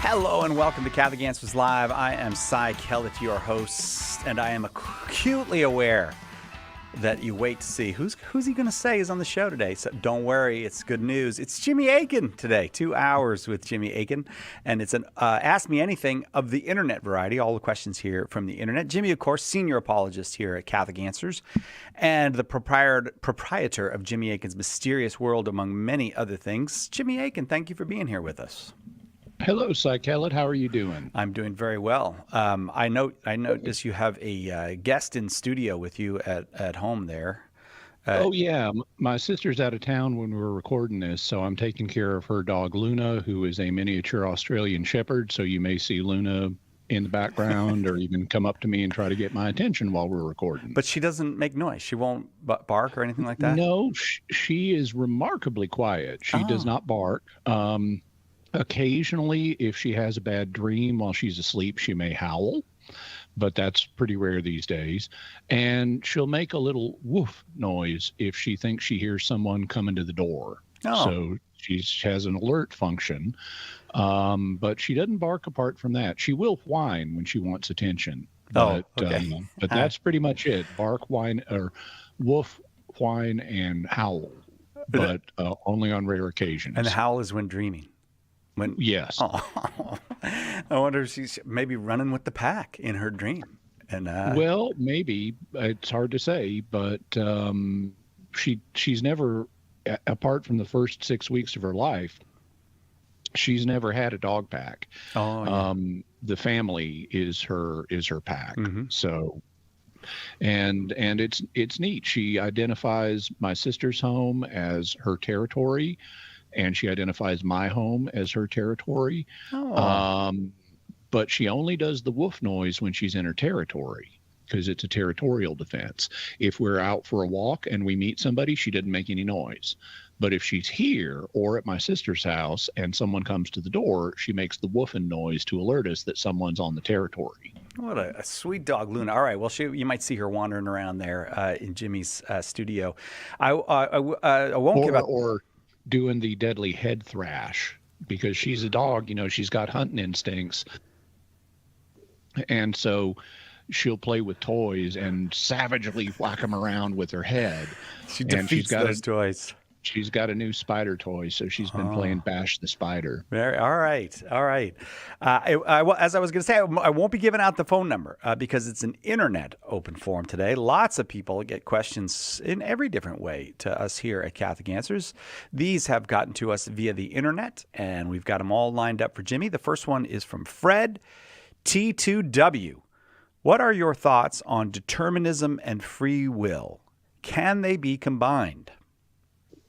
Hello and welcome to Catholic Answers Live. I am Psychedelics, your host, and I am acutely aware that you wait to see who's he going to say is on the show today. So don't worry, it's good news. It's Jimmy Akin today, 2 hours with Jimmy Akin, and it's an Ask Me Anything of the internet variety, all the questions here from the internet. Jimmy, of course, senior apologist here at Catholic Answers, and the proprietor of Jimmy Akin's Mysterious World, among many other things. Jimmy Akin, thank you for being here with us. Hello, Psychedelics. How are you doing? I'm doing very well. I notice you have a guest in studio with you at home there. Oh, yeah. My sister's out of town when we're recording this, so I'm taking care of her dog, Luna, who is a miniature Australian Shepherd. So you may see Luna in the background or even come up to me and try to get my attention while we're recording. But she doesn't make noise. She won't bark or anything like that? No, she is remarkably quiet. She does not bark. Occasionally, if she has a bad dream while she's asleep, she may howl, but that's pretty rare these days. And she'll make a little woof noise if she thinks she hears someone coming to the door. So she has an alert function, but she doesn't bark apart from that. She will whine when she wants attention. But that's pretty much it. Bark, whine, or woof, whine, and howl, but only on rare occasions. And the howl is when dreaming. Yes. Oh, I wonder if she's maybe running with the pack in her dream. And well, maybe. It's hard to say, but she's never, apart from the first 6 weeks of her life, she's never had a dog pack. The family is her pack. Mm-hmm. So, and it's neat. She identifies my sister's home as her territory, and she identifies my home as her territory. But she only does the woof noise when she's in her territory, because it's a territorial defense. If we're out for a walk and we meet somebody, she doesn't make any noise. But if she's here or at my sister's house and someone comes to the door, she makes the woofing noise to alert us that someone's on the territory. What a sweet dog, Luna. All right, well, you might see her wandering around there in Jimmy's studio. I won't give up. Or doing the deadly head thrash, because she's a dog, she's got hunting instincts. And so she'll play with toys and savagely whack them around with her head. She defeats those toys. She's got a new spider toy, so she's been playing Bash the Spider. All right. As I was going to say, I won't be giving out the phone number because it's an internet open forum today. Lots of people get questions in every different way to us here at Catholic Answers. These have gotten to us via the internet, and we've got them all lined up for Jimmy. The first one is from Fred T2W. What are your thoughts on determinism and free will? Can they be combined?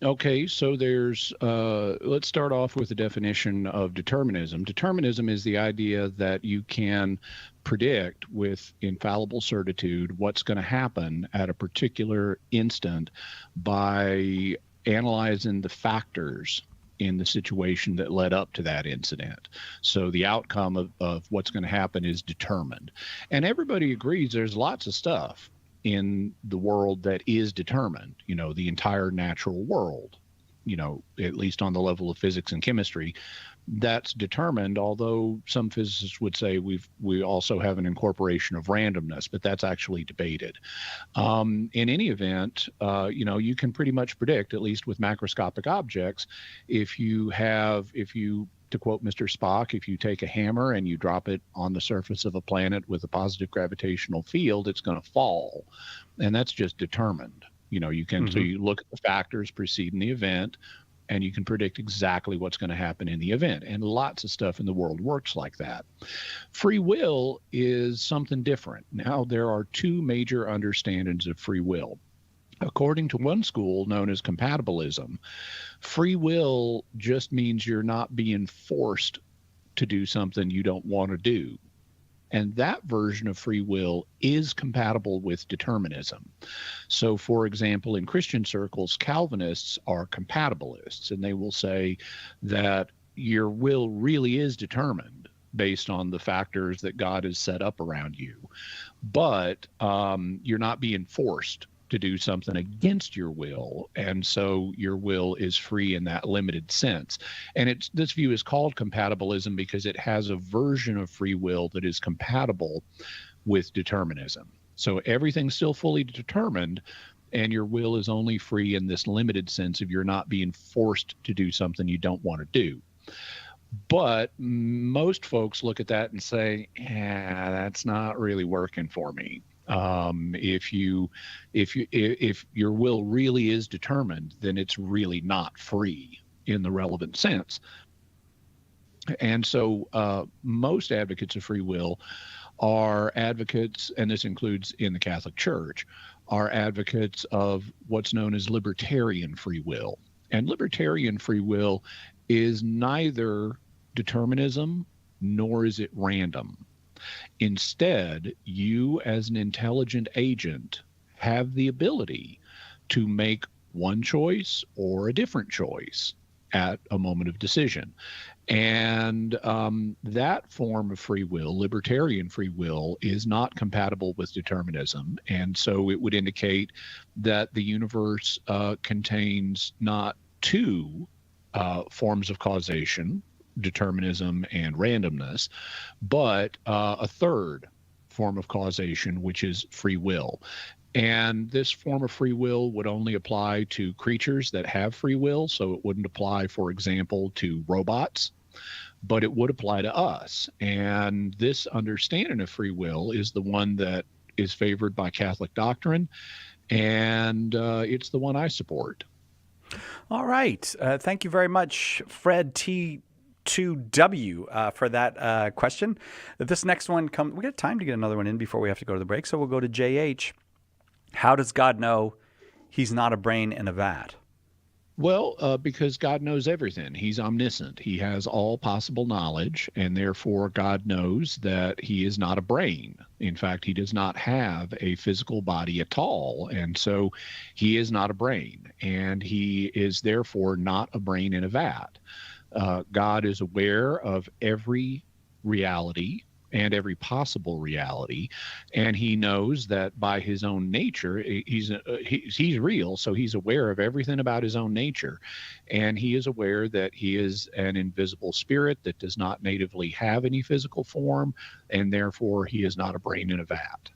Okay, so let's start off with the definition of determinism. Determinism is the idea that you can predict with infallible certitude what's going to happen at a particular instant by analyzing the factors in the situation that led up to that incident. So the outcome of what's going to happen is determined. And everybody agrees there's lots of stuff in the world that is determined, the entire natural world, at least on the level of physics and chemistry, that's determined, although some physicists would say we also have an incorporation of randomness, but that's actually debated. In any event, you can pretty much predict, at least with macroscopic objects, to quote Mr. Spock, if you take a hammer and you drop it on the surface of a planet with a positive gravitational field, it's going to fall. And that's just determined. You can, so you look at the factors preceding the event, and you can predict exactly what's going to happen in the event. And lots of stuff in the world works like that. Free will is something different. Now, there are two major understandings of free will. According to one school known as compatibilism, free will just means you're not being forced to do something you don't want to do. And that version of free will is compatible with determinism. So, for example, in Christian circles, Calvinists are compatibilists, and they will say that your will really is determined based on the factors that God has set up around you. But you're not being forced to do something against your will, and so your will is free in that limited sense. And this view is called compatibilism because it has a version of free will that is compatible with determinism. So everything's still fully determined, and your will is only free in this limited sense of you're not being forced to do something you don't want to do. But most folks look at that and say, yeah, that's not really working for me. If your will really is determined, then it's really not free in the relevant sense. And so most advocates of free will are advocates, and this includes in the Catholic Church, are advocates of what's known as libertarian free will. And libertarian free will is neither determinism nor is it random. Instead, you as an intelligent agent have the ability to make one choice or a different choice at a moment of decision. And that form of free will, libertarian free will, is not compatible with determinism. And so it would indicate that the universe contains not two forms of causation, determinism and randomness, but a third form of causation, which is free will. And this form of free will would only apply to creatures that have free will. So it wouldn't apply, for example, to robots, but it would apply to us. And this understanding of free will is the one that is favored by Catholic doctrine, and it's the one I support. All right. Thank you very much, Fred T2W, for that question. This next one comes, we got time to get another one in before we have to go to the break. So we'll go to JH. How does God know he's not a brain in a vat? Well, because God knows everything. He's omniscient. He has all possible knowledge, and therefore God knows that he is not a brain. In fact, he does not have a physical body at all, and so he is not a brain, and he is therefore not a brain in a vat. God is aware of every reality and every possible reality, and he knows that by his own nature, he's real, so he's aware of everything about his own nature, and he is aware that he is an invisible spirit that does not natively have any physical form, and therefore he is not a brain in a vat.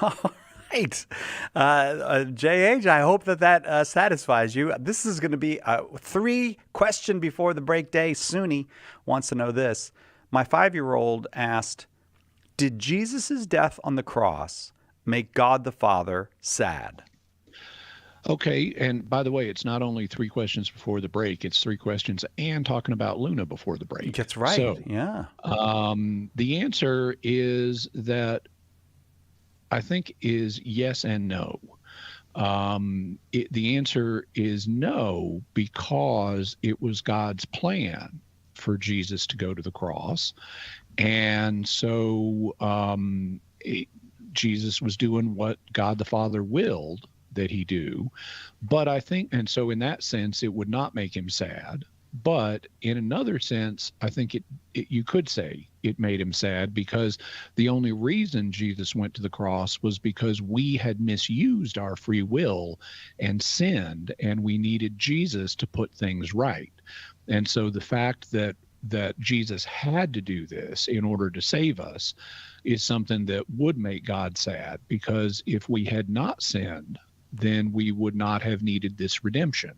All right. JH, I hope that satisfies you. This is going to be a 3-question before the break day. Suni wants to know this. My 5-year-old asked, did Jesus' death on the cross make God the Father sad? Okay, and by the way, it's not only 3 questions before the break, it's 3 questions and talking about Luna before the break. That's right, so, yeah. The answer is that I think is yes and no. The answer is no, because it was God's plan for Jesus to go to the cross. And so Jesus was doing what God the Father willed that he do. But I think, and so in that sense, it would not make him sad. But in another sense, I think you could say it made him sad, because the only reason Jesus went to the cross was because we had misused our free will and sinned, and we needed Jesus to put things right. And so the fact that Jesus had to do this in order to save us is something that would make God sad, because if we had not sinned, then we would not have needed this redemption.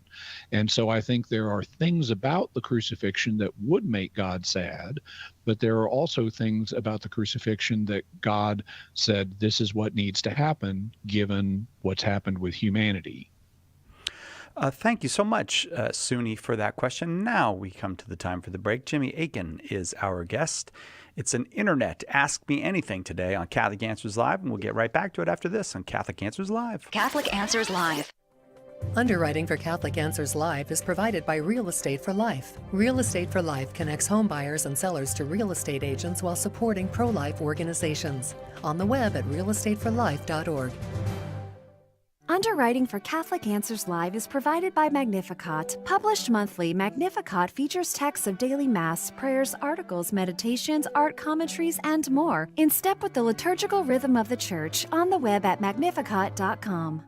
And so I think there are things about the crucifixion that would make God sad, but there are also things about the crucifixion that God said, this is what needs to happen given what's happened with humanity. Thank you so much, Suni, for that question. Now we come to the time for the break. Jimmy Akin is our guest. It's an internet Ask Me Anything today on Catholic Answers Live, and we'll get right back to it after this on Catholic Answers Live. Catholic Answers Live. Underwriting for Catholic Answers Live is provided by Real Estate for Life. Real Estate for Life connects home buyers and sellers to real estate agents while supporting pro-life organizations. On the web at realestateforlife.org. Underwriting for Catholic Answers Live is provided by Magnificat. Published monthly, Magnificat features texts of daily Mass, prayers, articles, meditations, art commentaries, and more, in step with the liturgical rhythm of the Church, on the web at magnificat.com.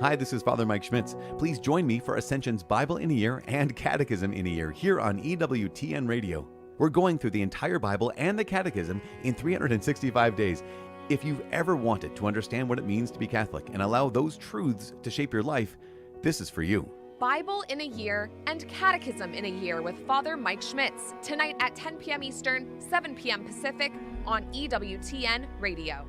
Hi, this is Father Mike Schmitz. Please join me for Ascension's Bible in a Year and Catechism in a Year here on EWTN Radio. We're going through the entire Bible and the Catechism in 365 days. If you've ever wanted to understand what it means to be Catholic and allow those truths to shape your life, this is for you. Bible in a Year and Catechism in a Year with Father Mike Schmitz, tonight at 10 p.m. Eastern, 7 p.m. Pacific on EWTN Radio.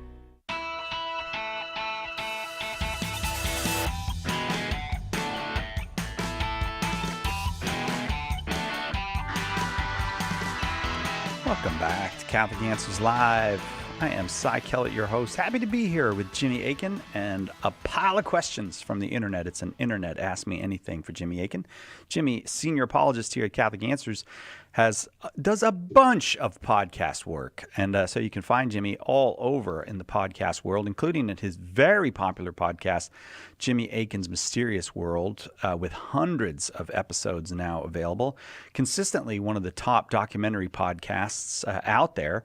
Welcome back to Catholic Answers Live. I am Cy Kellett, your host. Happy to be here with Jimmy Akin and a pile of questions from the internet. It's an internet Ask Me Anything for Jimmy Akin. Jimmy, senior apologist here at Catholic Answers, does a bunch of podcast work. And so you can find Jimmy all over in the podcast world, including in his very popular podcast, Jimmy Akin's Mysterious World, with hundreds of episodes now available. Consistently one of the top documentary podcasts out there.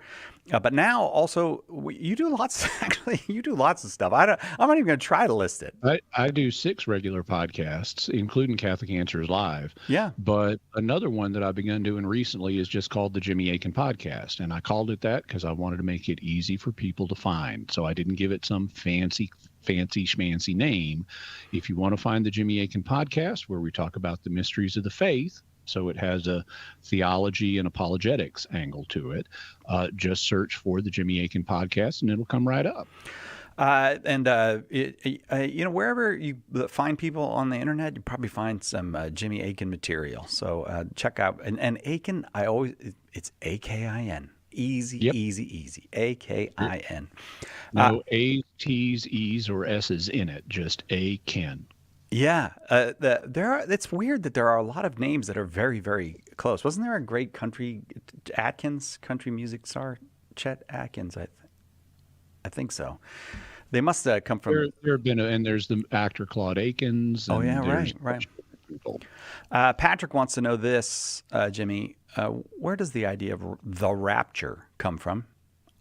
But now also you do lots. Actually, you do lots of stuff. I'm not even going to try to list it. I do 6 regular podcasts, including Catholic Answers Live. Yeah. But another one that I've begun doing recently is just called the Jimmy Akin Podcast, and I called it that because I wanted to make it easy for people to find. So I didn't give it some fancy schmancy name. If you want to find the Jimmy Akin Podcast, where we talk about the mysteries of the faith, so it has a theology and apologetics angle to it, just search for the Jimmy Akin Podcast and it'll come right up. Wherever you find people on the internet, you probably find some Jimmy Akin material. So check out, and Akin, it's A-K-I-N. Easy, yep. Easy. A-K-I-N. No A's, T's, E's, or S's in it, just Akin. Yeah, it's weird that there are a lot of names that are very, very close. Wasn't there a great country music star, Chet Atkins? I think so. They must come from. There have been, and there's the actor Claude Akins. Oh yeah, right. Patrick wants to know this, Jimmy. Where does the idea of the rapture come from?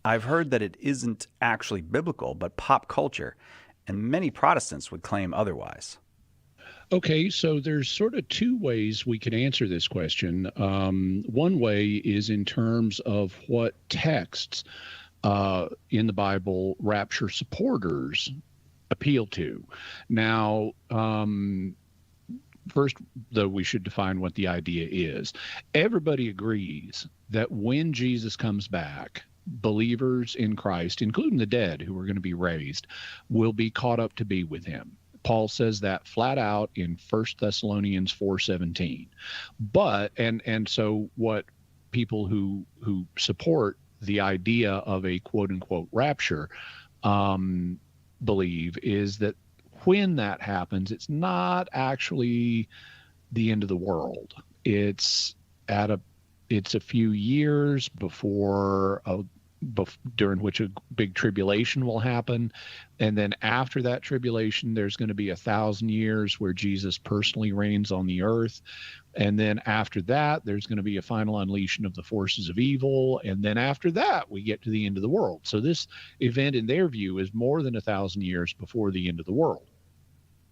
I've heard that it isn't actually biblical, but pop culture, and many Protestants would claim otherwise. Okay, so there's sort of 2 ways we could answer this question. One way is in terms of what texts in the Bible rapture supporters appeal to. Now, first, though, we should define what the idea is. Everybody agrees that when Jesus comes back, believers in Christ, including the dead who are going to be raised, will be caught up to be with him. Paul says that flat out in 1 Thessalonians 4:17. But and so what people who support the idea of a quote unquote rapture believe is that when that happens, it's not actually the end of the world. It's a few years before during which a big tribulation will happen. And then after that tribulation, there's going to be 1,000 years where Jesus personally reigns on the earth. And then after that, there's going to be a final unleashing of the forces of evil. And then after that, we get to the end of the world. So this event, in their view, is more than 1,000 years before the end of the world.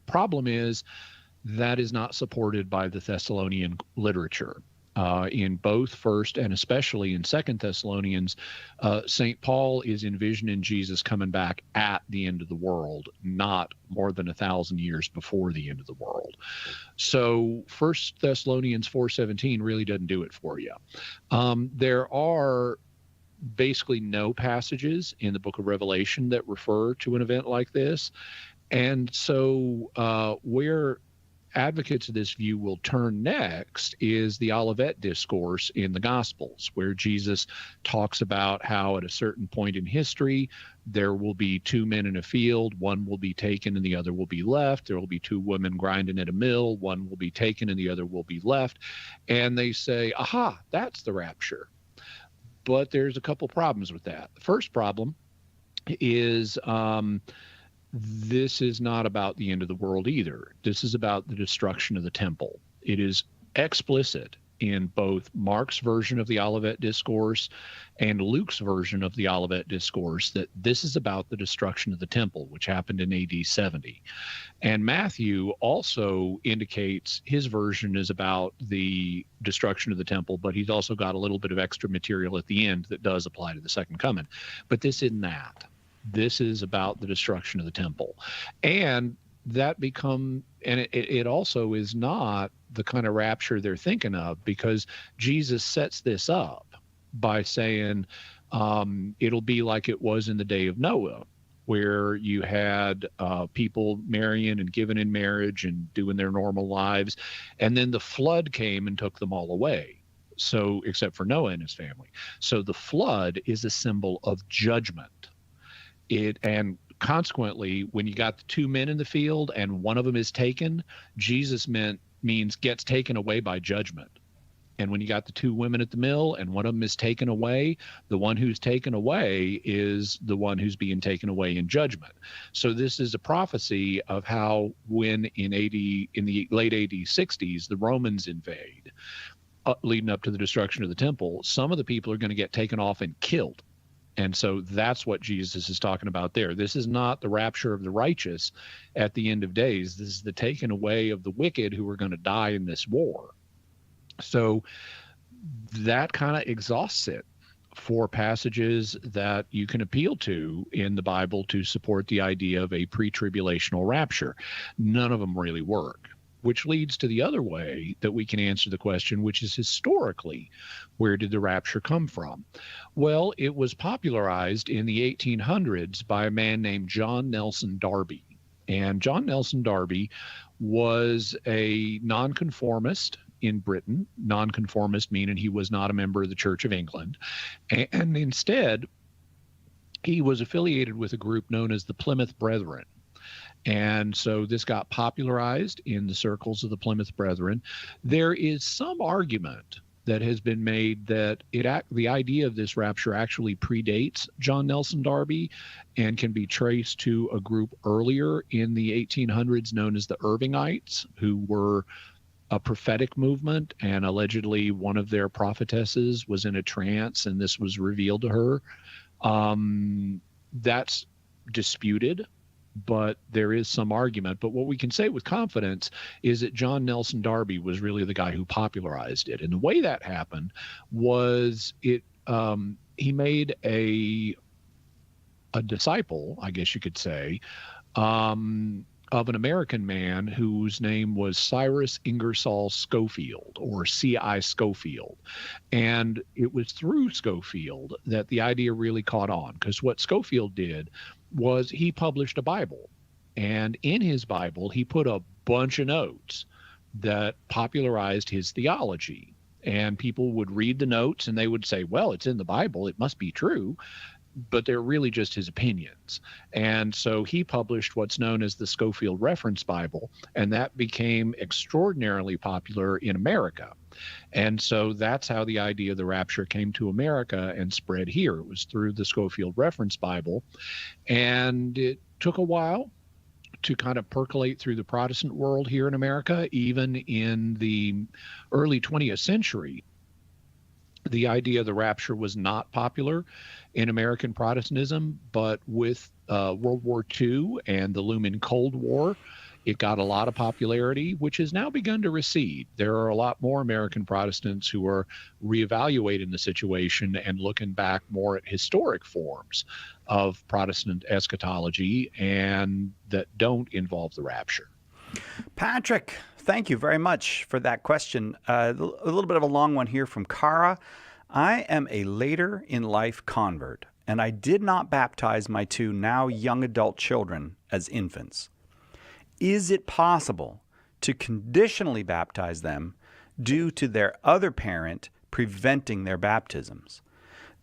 Problem is, that is not supported by the Thessalonian literature. In both First and especially in Second Thessalonians, St. Paul is envisioning Jesus coming back at the end of the world, not more than 1,000 years before the end of the world. So 1 Thessalonians 4:17 really doesn't do it for you. There are basically no passages in the book of Revelation that refer to an event like this. And so where advocates of this view will turn next is the Olivet Discourse in the Gospels, where Jesus talks about how at a certain point in history, there will be 2 men in a field, one will be taken and the other will be left. There will be 2 women grinding at a mill, one will be taken and the other will be left. And they say, aha, that's the rapture. But there's a couple problems with that. The first problem is this is not about the end of the world either. This is about the destruction of the temple. It is explicit in both Mark's version of the Olivet Discourse and Luke's version of the Olivet Discourse that this is about the destruction of the temple, which happened in AD 70. And Matthew also indicates his version is about the destruction of the temple, but he's also got a little bit of extra material at the end that does apply to the second coming. But this isn't that. This is about the destruction of the temple. And that it also is not the kind of rapture they're thinking of, because Jesus sets this up by saying it'll be like it was in the day of Noah, where you had people marrying and giving in marriage and doing their normal lives. And then the flood came and took them all away. So, except for Noah and his family. So the flood is a symbol of judgment. And consequently, when you got the two men in the field and one of them is taken, Jesus means gets taken away by judgment. And when you got the two women at the mill and one of them is taken away, the one who's taken away is the one who's being taken away in judgment. So this is a prophecy of how when in the late AD 60s, the Romans invade, leading up to the destruction of the temple, some of the people are going to get taken off and killed. And so that's what Jesus is talking about there. This is not the rapture of the righteous at the end of days. This is the taking away of the wicked who are going to die in this war. So that kind of exhausts it for passages that you can appeal to in the Bible to support the idea of a pre-tribulational rapture. None of them really work, which leads to the other way that we can answer the question, which is historically, where did the rapture come from? Well, it was popularized in the 1800s by a man named John Nelson Darby. And John Nelson Darby was a nonconformist in Britain, nonconformist meaning he was not a member of the Church of England. And instead, he was affiliated with a group known as the Plymouth Brethren. And so this got popularized in the circles of the Plymouth Brethren. There is some argument that has been made that the idea of this rapture actually predates John Nelson Darby and can be traced to a group earlier in the 1800s known as the Irvingites, who were a prophetic movement, and allegedly one of their prophetesses was in a trance and this was revealed to her. That's disputed, but there is some argument. But what we can say with confidence is that John Nelson Darby was really the guy who popularized it. And the way that happened was he made a disciple, I guess you could say, of an American man whose name was Cyrus Ingersoll Schofield, or C.I. Schofield. And it was through Schofield that the idea really caught on, because what Schofield did was he published a Bible. And in his Bible, he put a bunch of notes that popularized his theology. And people would read the notes and they would say, well, it's in the Bible, it must be true. But they're really just his opinions. And so he published what's known as the Schofield Reference Bible, and that became extraordinarily popular in America. And so that's how the idea of the rapture came to America and spread here. It was through the Schofield Reference Bible. And it took a while to kind of percolate through the Protestant world here in America. Even in the early 20th century, the idea of the rapture was not popular in American Protestantism, but with World War II and the looming Cold War, it got a lot of popularity, which has now begun to recede. There are a lot more American Protestants who are reevaluating the situation and looking back more at historic forms of Protestant eschatology and that don't involve the rapture. Patrick, thank you very much for that question. A little bit of a long one here from Cara. I am a later in life convert, and I did not baptize my two now young adult children as infants. Is it possible to conditionally baptize them due to their other parent preventing their baptisms?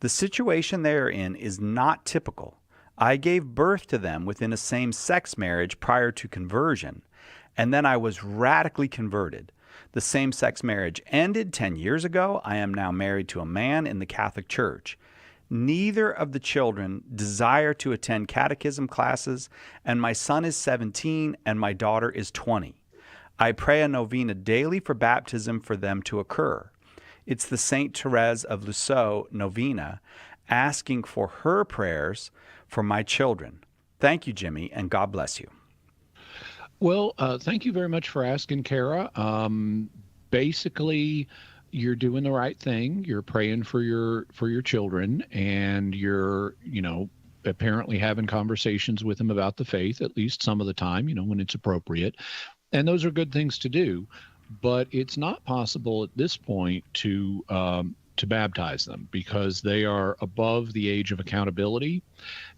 The situation they are in is not typical. I gave birth to them within a same-sex marriage prior to conversion, and then I was radically converted. The same-sex marriage ended 10 years ago. I am now married to a man in the Catholic Church. Neither of the children desire to attend catechism classes, and my son is 17 and my daughter is 20. I pray a novena daily for baptism for them to occur. It's the St. Therese of Lisieux novena, asking for her prayers for my children. Thank you, Jimmy, and God bless you. Well, thank you very much for asking, Kara. Basically, you're doing the right thing. You're praying for your children, and you're, apparently having conversations with them about the faith, at least some of the time, when it's appropriate. And those are good things to do. But it's not possible at this point to baptize them because they are above the age of accountability.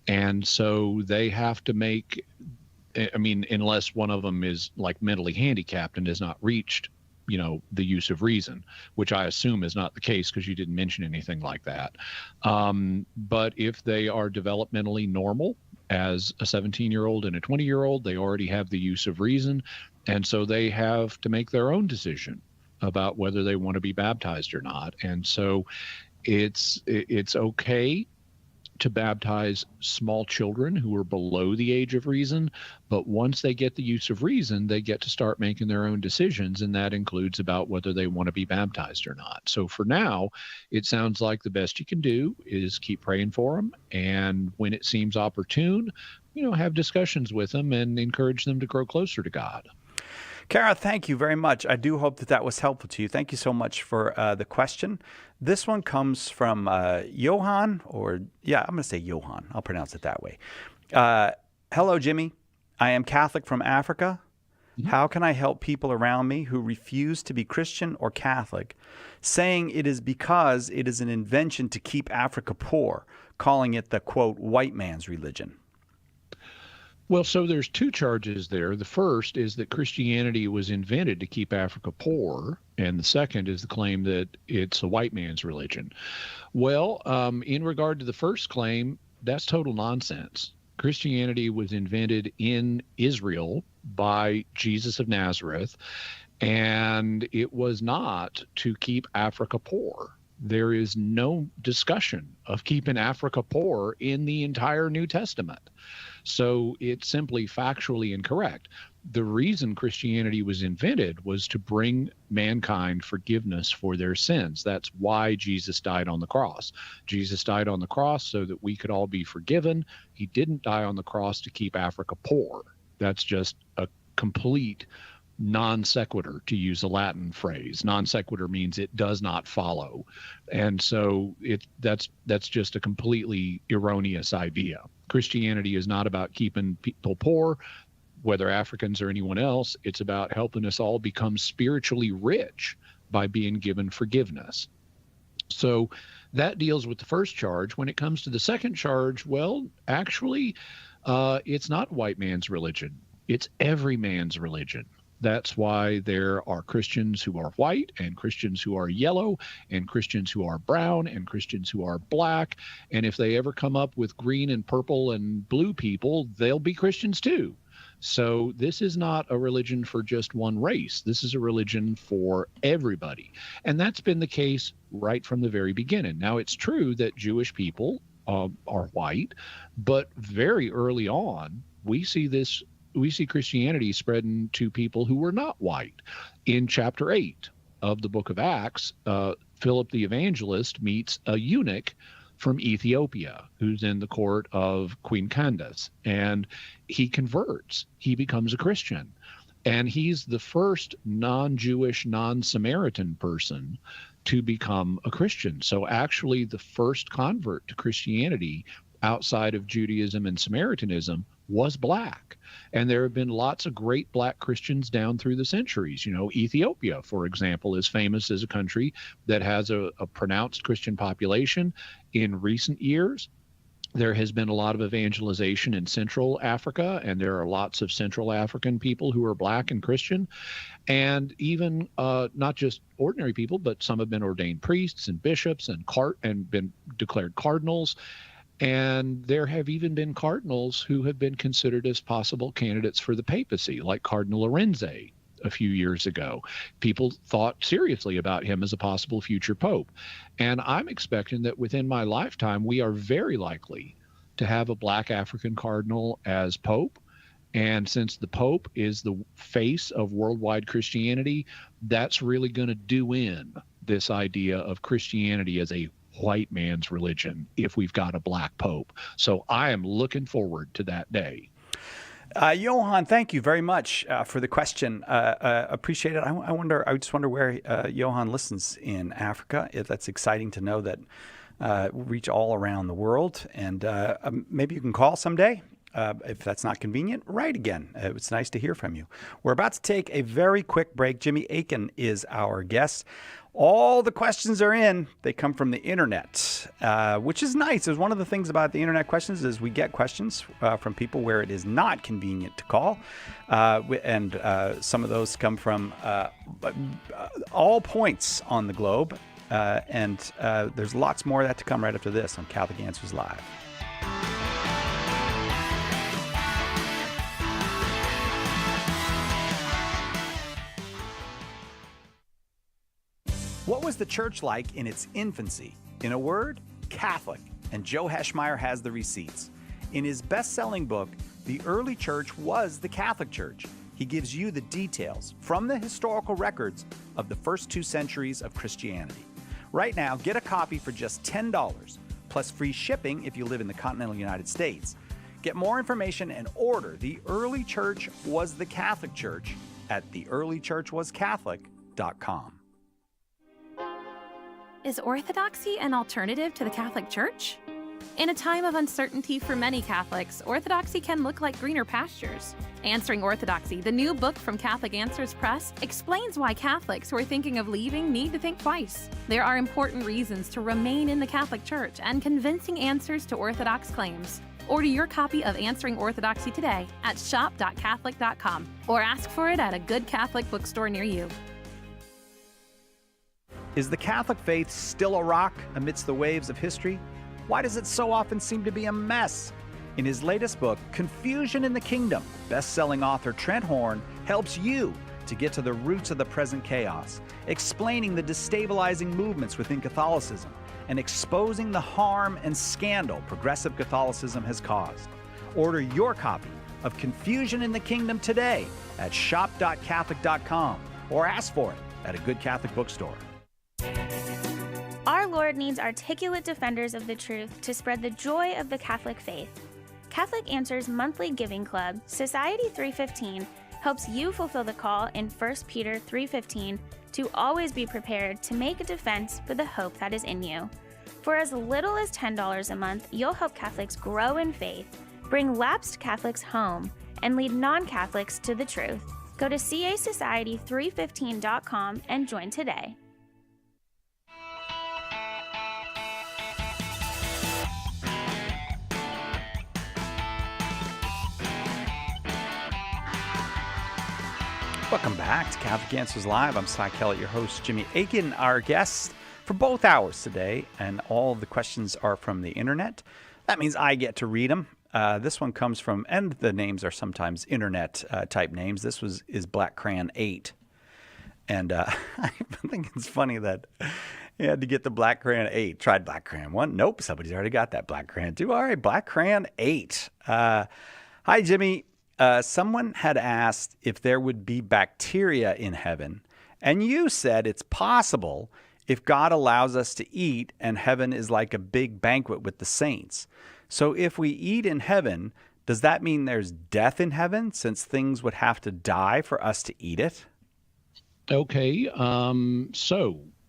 And so they have to make, unless one of them is like mentally handicapped and has not reached, the use of reason, which I assume is not the case because you didn't mention anything like that. But if they are developmentally normal as a 17-year-old and a 20-year-old, they already have the use of reason. And so they have to make their own decision about whether they want to be baptized or not. And so it's okay to baptize small children who are below the age of reason, but once they get the use of reason, they get to start making their own decisions, and that includes about whether they want to be baptized or not. So for now, it sounds like the best you can do is keep praying for them, and when it seems opportune, have discussions with them and encourage them to grow closer to God. Kara, thank you very much. I do hope that was helpful to you. Thank you so much for the question. This one comes from Johan, I'm going to say Johan. I'll pronounce it that way. Hello, Jimmy. I am Catholic from Africa. Mm-hmm. How can I help people around me who refuse to be Christian or Catholic, saying it is because it is an invention to keep Africa poor, calling it the, quote, white man's religion? Well, so there's two charges there. The first is that Christianity was invented to keep Africa poor, and the second is the claim that it's a white man's religion. Well, in regard to the first claim, that's total nonsense. Christianity was invented in Israel by Jesus of Nazareth, and it was not to keep Africa poor. There is no discussion of keeping Africa poor in the entire New Testament. So it's simply factually incorrect. The reason Christianity was invented was to bring mankind forgiveness for their sins. That's why Jesus died on the cross. Jesus died on the cross so that we could all be forgiven. He didn't die on the cross to keep Africa poor. That's just a complete non sequitur, to use a Latin phrase. Non sequitur means it does not follow. And so that's just a completely erroneous idea. Christianity is not about keeping people poor, whether Africans or anyone else. It's about helping us all become spiritually rich by being given forgiveness. So that deals with the first charge. When it comes to the second charge, well, actually, it's not white man's religion. It's every man's religion. That's why there are Christians who are white and Christians who are yellow and Christians who are brown and Christians who are black. And if they ever come up with green and purple and blue people, they'll be Christians too. So this is not a religion for just one race. This is a religion for everybody. And that's been the case right from the very beginning. Now, it's true that Jewish people are white, but very early on, we see Christianity spreading to people who were not white. In chapter 8 of the book of Acts, Philip the evangelist meets a eunuch from Ethiopia who's in the court of Queen Candace, and he converts. He becomes a Christian, and he's the first non-Jewish, non-Samaritan person to become a Christian. So actually the first convert to Christianity outside of Judaism and Samaritanism was black. And there have been lots of great black Christians down through the centuries. Ethiopia, for example, is famous as a country that has a pronounced Christian population. In recent years, there has been a lot of evangelization in Central Africa, and there are lots of Central African people who are black and Christian. And even not just ordinary people, but some have been ordained priests and bishops and been declared cardinals. And there have even been cardinals who have been considered as possible candidates for the papacy, like Cardinal Lorenzi a few years ago. People thought seriously about him as a possible future pope. And I'm expecting that within my lifetime, we are very likely to have a Black African cardinal as pope. And since the Pope is the face of worldwide Christianity, that's really going to do in this idea of Christianity as a white man's religion if we've got a Black Pope. So I am looking forward to that day. Johan, thank you very much for the question. Appreciate it. I just wonder where Johan listens in Africa. That's exciting to know that we reach all around the world. And maybe you can call someday. If that's not convenient, write again. It's nice to hear from you. We're about to take a very quick break. Jimmy Akin is our guest. All the questions are in. They come from the internet, which is nice. It's one of the things about the internet questions is we get questions from people where it is not convenient to call. And some of those come from all points on the globe. And there's lots more of that to come right after this on Catholic Answers Live. What was the church like in its infancy? In a word, Catholic. And Joe Heschmeyer has the receipts. In his best-selling book, The Early Church Was the Catholic Church, he gives you the details from the historical records of the first 2 centuries of Christianity. Right now, get a copy for just $10, plus free shipping if you live in the continental United States. Get more information and order The Early Church Was the Catholic Church at theearlychurchwascatholic.com. Is orthodoxy an alternative to the Catholic Church? In a time of uncertainty for many Catholics, orthodoxy can look like greener pastures. Answering Orthodoxy, the new book from Catholic Answers Press, explains why Catholics who are thinking of leaving need to think twice. There are important reasons to remain in the Catholic Church and convincing answers to Orthodox claims. Order your copy of Answering Orthodoxy today at shop.catholic.com or ask for it at a good Catholic bookstore near you. Is the Catholic faith still a rock amidst the waves of history? Why does it so often seem to be a mess? In his latest book, Confusion in the Kingdom, best-selling author Trent Horn helps you to get to the roots of the present chaos, explaining the destabilizing movements within Catholicism and exposing the harm and scandal progressive Catholicism has caused. Order your copy of Confusion in the Kingdom today at shop.catholic.com or ask for it at a good Catholic bookstore. Our Lord needs articulate defenders of the truth to spread the joy of the Catholic faith. Catholic Answers monthly giving club, Society 315, helps you fulfill the call in 1 Peter 3:15 to always be prepared to make a defense for the hope that is in you. For as little as $10 a month, you'll help Catholics grow in faith, bring lapsed Catholics home, and lead non-Catholics to the truth. Go to casociety315.com and join today. Welcome back to Catholic Answers Live. I'm Cy Kellett, your host. Jimmy Akin, our guest for both hours today, and all of the questions are from the internet. That means I get to read them. This one comes from, and the names are sometimes internet type names. This is Black Crayon 8. And I think it's funny that you had to get the Black Crayon 8. Tried Black Crayon 1. Nope, somebody's already got that Black Crayon 2. All right, Black Crayon 8. Hi, Jimmy. Someone had asked if there would be bacteria in heaven, and you said it's possible if God allows us to eat and heaven is like a big banquet with the saints. So if we eat in heaven, does that mean there's death in heaven since things would have to die for us to eat it? Okay.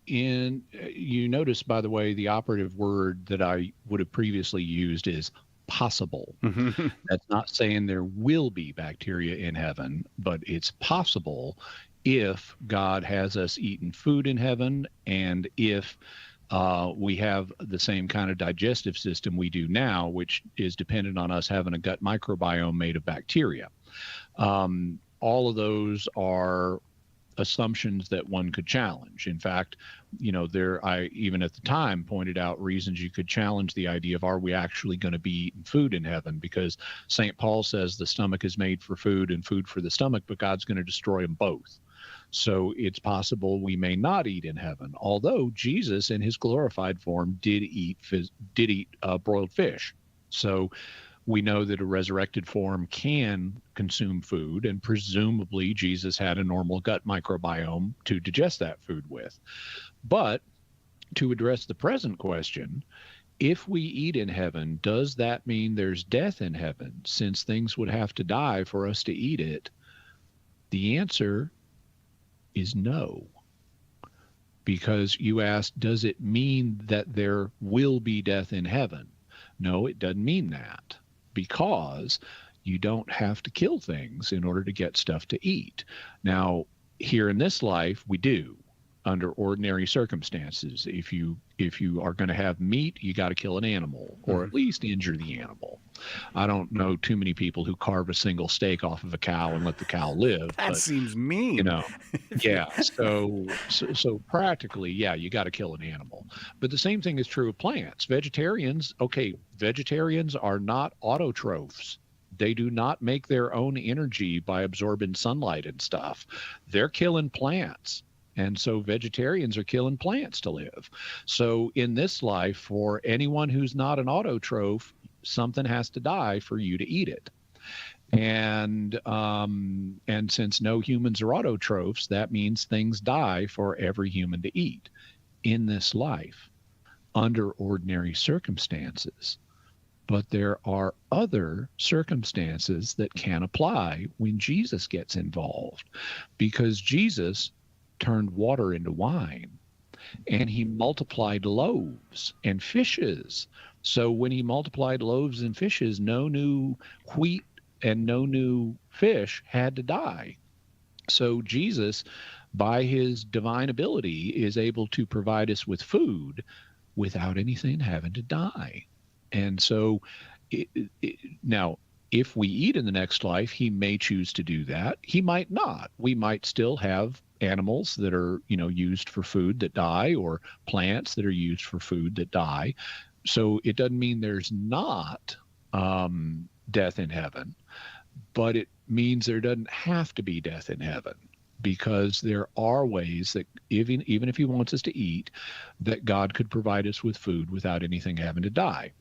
You notice, by the way, the operative word that I would have previously used is possible. Mm-hmm. That's not saying there will be bacteria in heaven, but it's possible if God has us eating food in heaven, and if we have the same kind of digestive system we do now, which is dependent on us having a gut microbiome made of bacteria. All of those are assumptions that one could challenge. In fact, I even at the time pointed out reasons you could challenge the idea of, are we actually going to be eating food in heaven? Because St. Paul says the stomach is made for food and food for the stomach, but God's going to destroy them both. So it's possible we may not eat in heaven, although Jesus in his glorified form did eat broiled fish. So we know that a resurrected form can consume food, and presumably Jesus had a normal gut microbiome to digest that food with. But to address the present question, if we eat in heaven, does that mean there's death in heaven, since things would have to die for us to eat it? The answer is no. Because you asked, does it mean that there will be death in heaven? No, it doesn't mean that, because you don't have to kill things in order to get stuff to eat. Now, here in this life, we do, under ordinary circumstances. If you are going to have meat, you got to kill an animal, or at least injure the animal. I don't know too many people who carve a single steak off of a cow and let the cow live. That seems mean. Yeah. So practically, yeah, you got to kill an animal. But the same thing is true of plants. Vegetarians are not autotrophs. They do not make their own energy by absorbing sunlight and stuff. They're killing plants. And so vegetarians are killing plants to live. So in this life, for anyone who's not an autotroph, something has to die for you to eat it. And since no humans are autotrophs, that means things die for every human to eat in this life under ordinary circumstances. But there are other circumstances that can apply when Jesus gets involved, because Jesus turned water into wine, and he multiplied loaves and fishes. So when he multiplied loaves and fishes, no new wheat and no new fish had to die. So Jesus, by his divine ability, is able to provide us with food without anything having to die. And so now, if we eat in the next life, he may choose to do that. He might not. We might still have animals that are, used for food that die, or plants that are used for food that die. So it doesn't mean there's not death in heaven, but it means there doesn't have to be death in heaven, because there are ways that even if he wants us to eat, that God could provide us with food without anything having to die.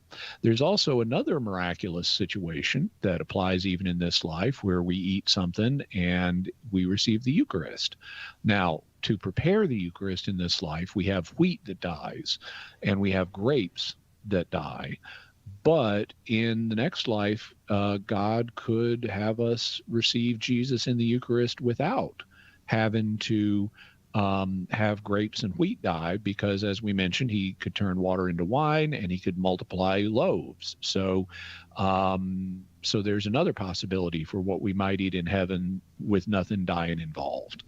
There's also another miraculous situation that applies even in this life, where we eat something and we receive the Eucharist. Now, to prepare the Eucharist in this life, we have wheat that dies and we have grapes that die. But in the next life, God could have us receive Jesus in the Eucharist without having to have grapes and wheat die, because, as we mentioned, he could turn water into wine and he could multiply loaves. So there's another possibility for what we might eat in heaven with nothing dying involved.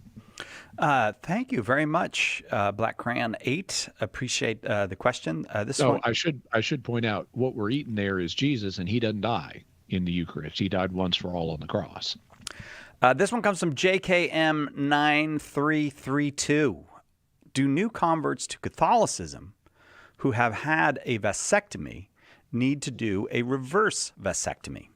Thank you very much, Black Crayon 8. Appreciate the question. I should point out, what we're eating there is Jesus, and he doesn't die in the Eucharist. He died once for all on the cross. This one comes from JKM9332. Do new converts to Catholicism who have had a vasectomy need to do a reverse vasectomy?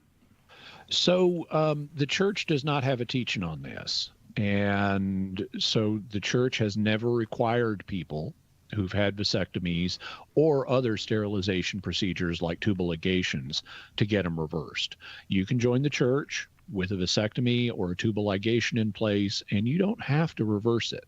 So the church does not have a teaching on this. And so the church has never required people who've had vasectomies or other sterilization procedures like tubal ligations to get them reversed. You can join the church with a vasectomy or a tubal ligation in place, and you don't have to reverse it.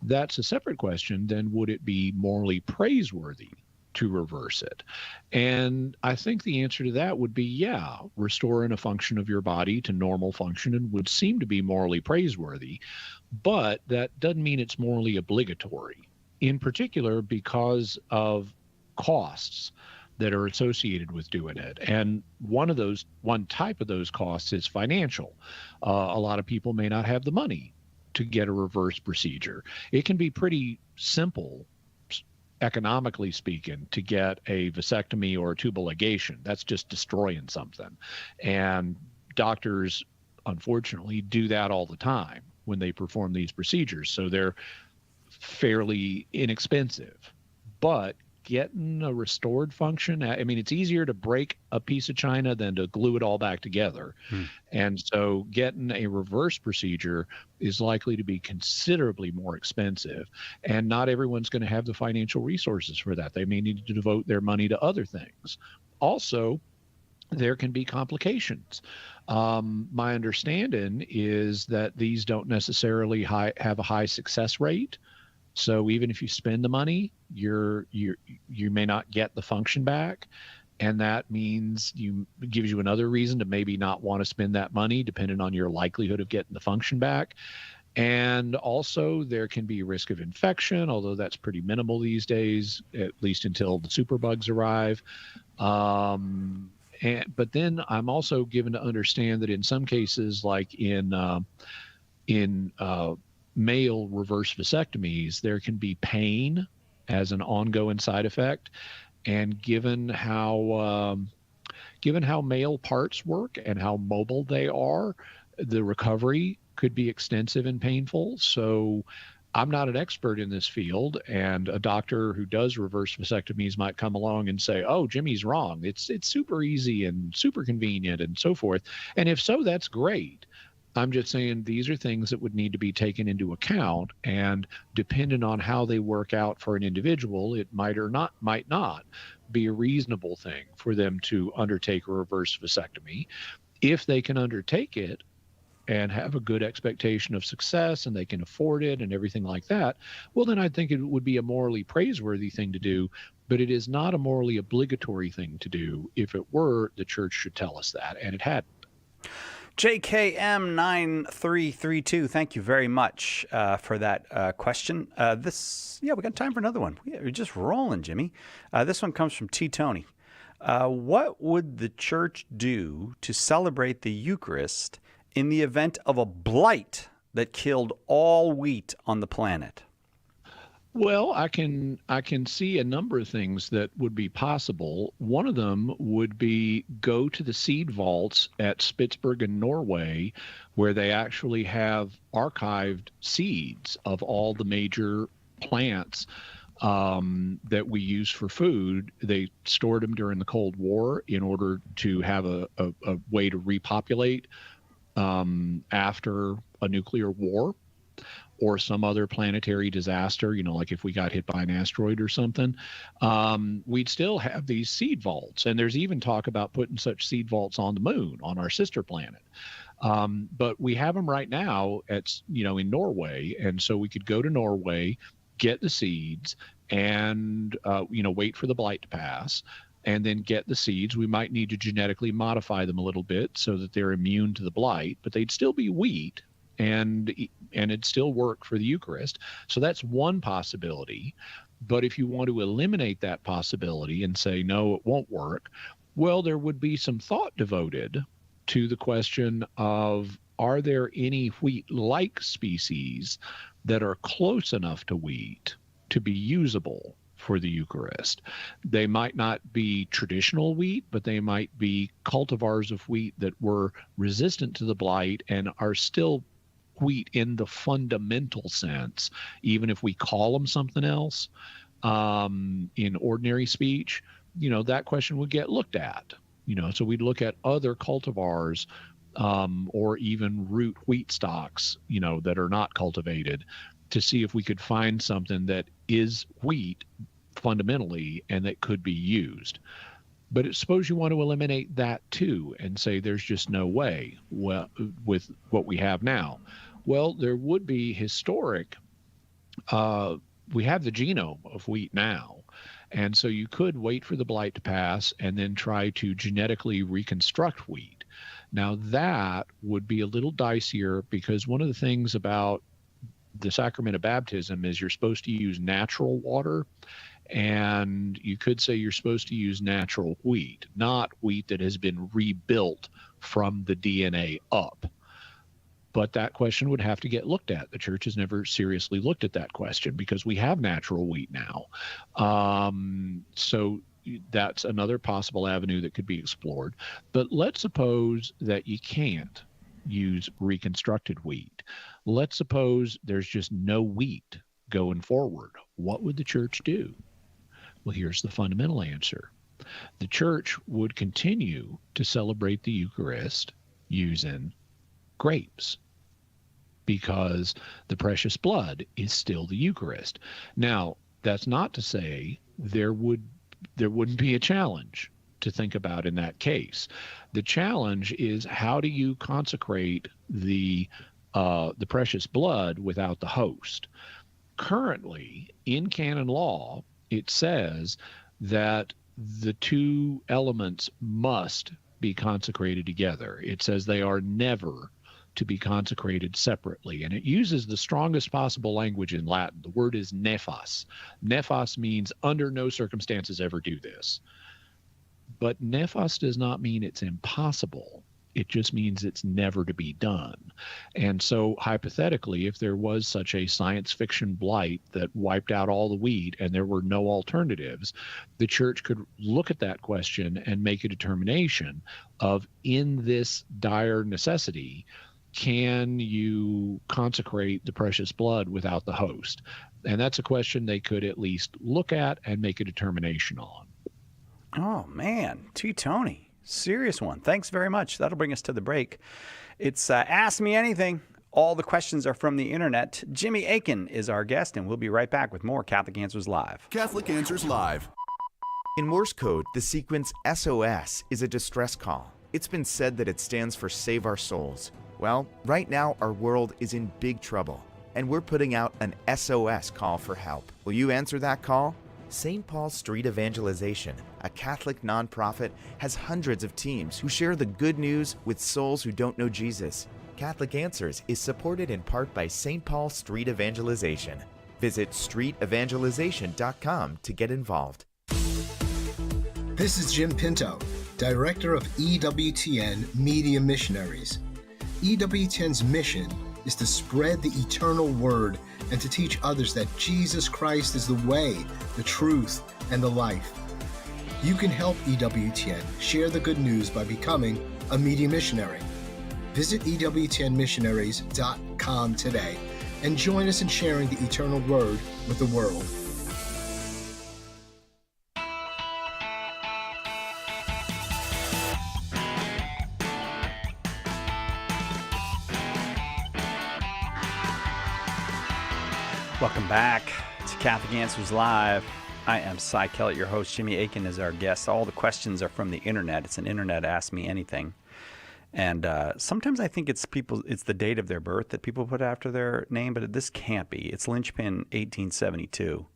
That's a separate question. Then would it be morally praiseworthy to reverse it? And I think the answer to that would be, yeah, restoring a function of your body to normal function and would seem to be morally praiseworthy, but that doesn't mean it's morally obligatory, in particular because of costs that are associated with doing it. And one type of those costs is financial. A lot of people may not have the money to get a reverse procedure. It can be pretty simple, economically speaking, to get a vasectomy or a tubal ligation. That's just destroying something. And doctors, unfortunately, do that all the time. when they perform these procedures. So they're fairly inexpensive. But getting a restored function, I mean, it's easier to break a piece of china than to glue it all back together. And so getting a reverse procedure is likely to be considerably more expensive. And not everyone's going to have the financial resources for that. They may need to devote their money to other things. Also, there can be complications. My understanding is that these don't necessarily have a high success rate. So even if you spend the money, you may not get the function back. And that means gives you another reason to maybe not want to spend that money, depending on your likelihood of getting the function back. And also there can be risk of infection, although that's pretty minimal these days, at least until the superbugs arrive. But then I'm also given to understand that in some cases, like in male reverse vasectomies, there can be pain as an ongoing side effect. And given how male parts work and how mobile they are, the recovery could be extensive and painful. So I'm not an expert in this field, and a doctor who does reverse vasectomies might come along and say, oh, Jimmy's wrong. It's super easy and super convenient and so forth. And if so, that's great. I'm just saying these are things that would need to be taken into account, and depending on how they work out for an individual, it might not be a reasonable thing for them to undertake a reverse vasectomy. If they can undertake it and have a good expectation of success and they can afford it and everything like that, well, then I think it would be a morally praiseworthy thing to do, but it is not a morally obligatory thing to do. If it were, the church should tell us that, and it hadn't. JKM9332, thank you very much for that question. We got time for another one. We're just rolling, Jimmy. This one comes from T. Tony. What would the church do to celebrate the Eucharist in the event of a blight that killed all wheat on the planet? Well, I can see a number of things that would be possible. One of them would be go to the seed vaults at Spitsbergen, Norway, where they actually have archived seeds of all the major plants that we use for food. They stored them during the Cold War in order to have a way to repopulate after a nuclear war or some other planetary disaster, like if we got hit by an asteroid or something, we'd still have these seed vaults. And there's even talk about putting such seed vaults on the moon, on our sister planet. But we have them right now in Norway. And so we could go to Norway, get the seeds, and, wait for the blight to pass, and then get the seeds. We might need to genetically modify them a little bit so that they're immune to the blight, but they'd still be wheat, and it'd still work for the Eucharist. So that's one possibility. But if you want to eliminate that possibility and say, no, it won't work, well, there would be some thought devoted to the question of, are there any wheat-like species that are close enough to wheat to be usable for the Eucharist? They might not be traditional wheat, but they might be cultivars of wheat that were resistant to the blight and are still wheat in the fundamental sense, even if we call them something else in ordinary speech. That question would get looked at. So we'd look at other cultivars or even root wheat stocks, that are not cultivated, to see if we could find something that is wheat fundamentally and that could be used. But suppose you want to eliminate that too and say there's just no way with what we have now. Well, there would be historic. We have the genome of wheat now. And so you could wait for the blight to pass and then try to genetically reconstruct wheat. Now that would be a little dicier, because one of the things about the sacrament of baptism is you're supposed to use natural water. And you could say you're supposed to use natural wheat, not wheat that has been rebuilt from the DNA up. But that question would have to get looked at. The church has never seriously looked at that question because we have natural wheat now. So that's another possible avenue that could be explored. But let's suppose that you can't use reconstructed wheat. Let's suppose there's just no wheat going forward. What would the church do? Well, here's the fundamental answer. The church would continue to celebrate the Eucharist using grapes, because the precious blood is still the Eucharist. Now, that's not to say there wouldn't be a challenge to think about in that case. The challenge is, how do you consecrate the precious blood without the host? Currently, in canon law, it says that the two elements must be consecrated together. It says they are never to be consecrated separately. And it uses the strongest possible language in Latin. The word is nephos. Nephos means under no circumstances ever do this. But nephos does not mean it's impossible. It just means it's never to be done. And so hypothetically, if there was such a science fiction blight that wiped out all the wheat and there were no alternatives, the church could look at that question and make a determination of, in this dire necessity, can you consecrate the precious blood without the host? And that's a question they could at least look at and make a determination on. Oh, man. Tony. Serious one. Thanks very much. That'll bring us to the break. It's Ask Me Anything. All the questions are from the internet. Jimmy Akin is our guest, and we'll be right back with more Catholic Answers Live. Catholic Answers Live. In Morse code, the sequence SOS is a distress call. It's been said that it stands for Save Our Souls. Well, right now our world is in big trouble, and we're putting out an SOS call for help. Will you answer that call? St. Paul's Street Evangelization, a Catholic nonprofit, has hundreds of teams who share the good news with souls who don't know Jesus. Catholic Answers is supported in part by St. Paul's Street Evangelization. Visit streetevangelization.com to get involved. This is Jim Pinto, Director of EWTN Media Missionaries. EWTN's mission is to spread the eternal word and to teach others that Jesus Christ is the way, the truth, and the life. You can help EWTN share the good news by becoming a media missionary. Visit EWTNmissionaries.com today and join us in sharing the eternal word with the world. Welcome back to Catholic Answers Live. I am Cy Kellett, your host. Jimmy Akin is our guest. All the questions are from the internet. It's an internet Ask Me Anything. And sometimes I think it's the date of their birth that people put after their name, but this can't be. It's linchpin 1872.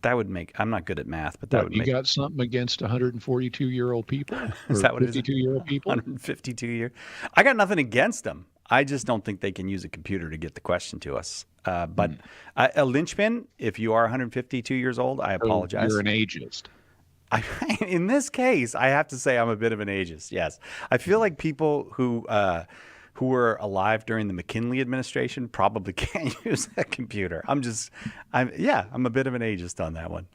That would make, I'm not good at math, but that would make. You got something against 142-year-old people? Is that what it is? 52-year-old people? 152 year. I got nothing against them. I just don't think they can use a computer to get the question to us. But a linchpin, if you are 152 years old, I apologize. You're an ageist. In this case, I have to say I'm a bit of an ageist, yes. I feel like people who were alive during the McKinley administration probably can't use a computer. I'm a bit of an ageist on that one.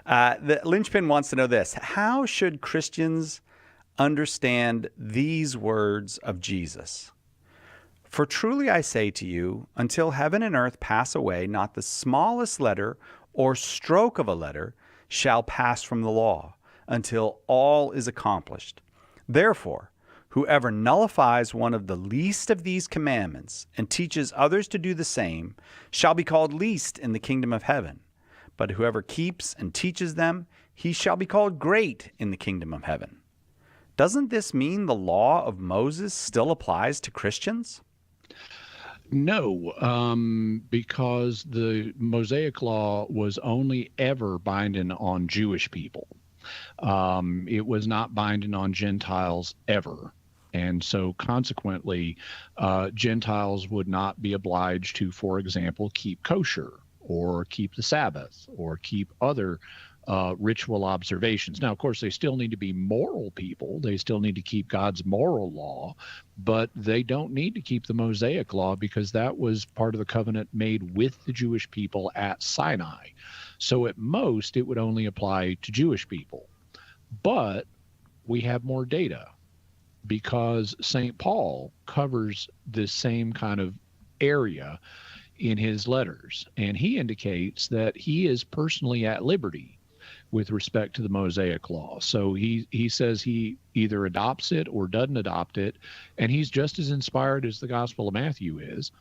The linchpin wants to know this. How should Christians understand these words of Jesus? For truly I say to you, until heaven and earth pass away, not the smallest letter or stroke of a letter shall pass from the law, until all is accomplished. Therefore, whoever nullifies one of the least of these commandments and teaches others to do the same shall be called least in the kingdom of heaven. But whoever keeps and teaches them, he shall be called great in the kingdom of heaven. Doesn't this mean the law of Moses still applies to Christians? No, because the Mosaic law was only ever binding on Jewish people. It was not binding on Gentiles ever. And so consequently, Gentiles would not be obliged to, for example, keep kosher or keep the Sabbath or keep other ritual observations. Now, of course, they still need to be moral people. They still need to keep God's moral law, but they don't need to keep the Mosaic law because that was part of the covenant made with the Jewish people at Sinai. So at most, it would only apply to Jewish people. But we have more data. because St. Paul covers this same kind of area in his letters, and he indicates that he is personally at liberty with respect to the Mosaic law. So he says he either adopts it or doesn't adopt it, and he's just as inspired as the Gospel of Matthew is.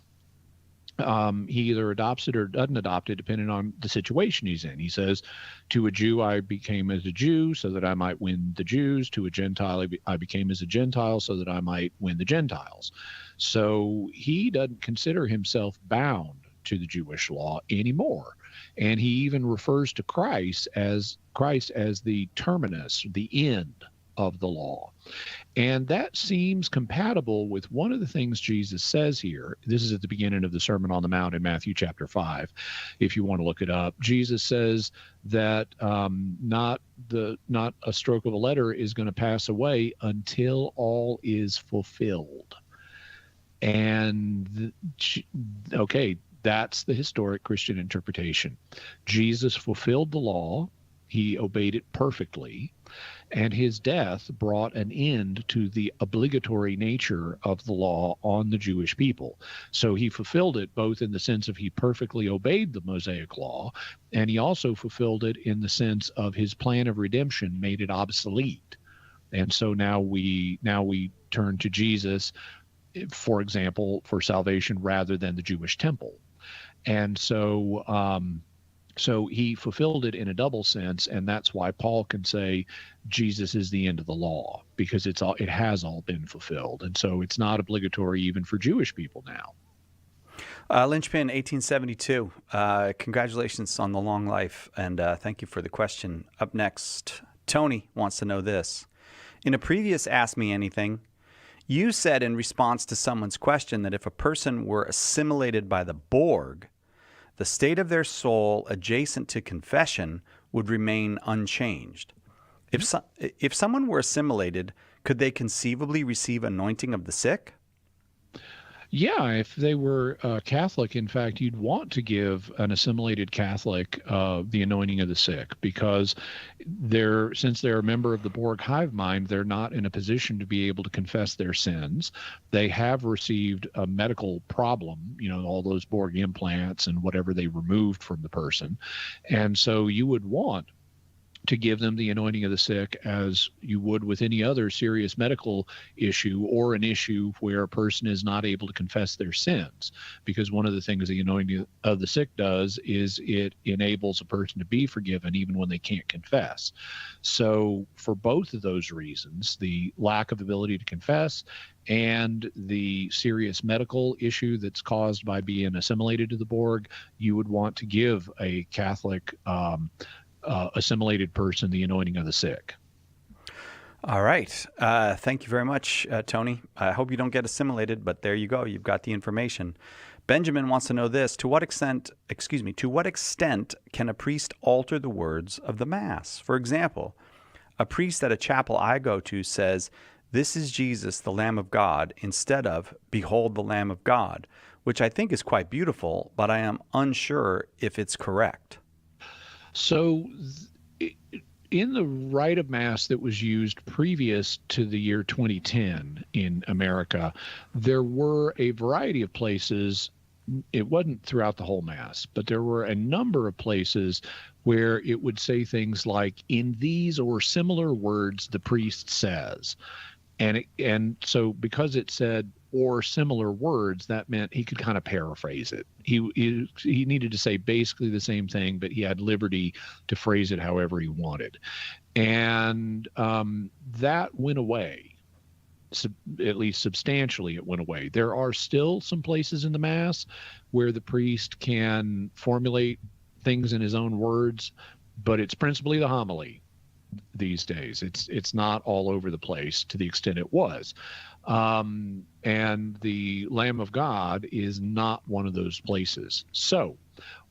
He either adopts it or doesn't adopt it, depending on the situation he's in. He says, to a Jew, I became as a Jew so that I might win the Jews. To a Gentile, I became as a Gentile so that I might win the Gentiles. So he doesn't consider himself bound to the Jewish law anymore. And he even refers to Christ as the terminus, the end of the law. And that seems compatible with one of the things Jesus says here. This is at the beginning of the Sermon on the Mount in Matthew chapter 5, if you want to look it up. Jesus says that not a stroke of a letter is going to pass away until all is fulfilled. And okay, that's the historic Christian interpretation. Jesus fulfilled the law. He obeyed it perfectly, and his death brought an end to the obligatory nature of the law on the Jewish people. So he fulfilled it both in the sense of he perfectly obeyed the Mosaic law, and he also fulfilled it in the sense of his plan of redemption made it obsolete. And so now we turn to Jesus, for example, for salvation rather than the Jewish temple. And so he fulfilled it in a double sense, and that's why Paul can say Jesus is the end of the law, because it has all been fulfilled. And so it's not obligatory even for Jewish people now. Lynchpin, 1872. Congratulations on the long life, and thank you for the question. Up next, Tony wants to know this. In a previous Ask Me Anything, you said in response to someone's question that if a person were assimilated by the Borg, the state of their soul adjacent to confession would remain unchanged. If someone were assimilated, could they conceivably receive anointing of the sick? Yeah, if they were Catholic, in fact, you'd want to give an assimilated Catholic the anointing of the sick, because since they're a member of the Borg hive mind, they're not in a position to be able to confess their sins. They have received a medical problem, all those Borg implants and whatever they removed from the person. And so you would want to give them the anointing of the sick as you would with any other serious medical issue or an issue where a person is not able to confess their sins. Because one of the things the anointing of the sick does is it enables a person to be forgiven even when they can't confess. So for both of those reasons, the lack of ability to confess and the serious medical issue that's caused by being assimilated to the Borg, you would want to give a Catholic assimilated person the anointing of the sick. All right. Thank you very much, Tony. I hope you don't get assimilated, but there you go. You've got the information. Benjamin wants to know this. To what extent can a priest alter the words of the Mass? For example, a priest at a chapel I go to says, "This is Jesus, the Lamb of God," instead of "Behold the Lamb of God," which I think is quite beautiful, but I am unsure if it's correct. So in the rite of Mass that was used previous to the year 2010 in America, there were a variety of places. It wasn't throughout the whole Mass, but there were a number of places where it would say things like, "In these or similar words, the priest says." And so because it said "or similar words," that meant he could kind of paraphrase it. He needed to say basically the same thing, but he had liberty to phrase it however he wanted. And that went away. At least substantially it went away. There are still some places in the Mass where the priest can formulate things in his own words, but it's principally the homily these days. It's not all over the place to the extent it was. And the Lamb of God is not one of those places. So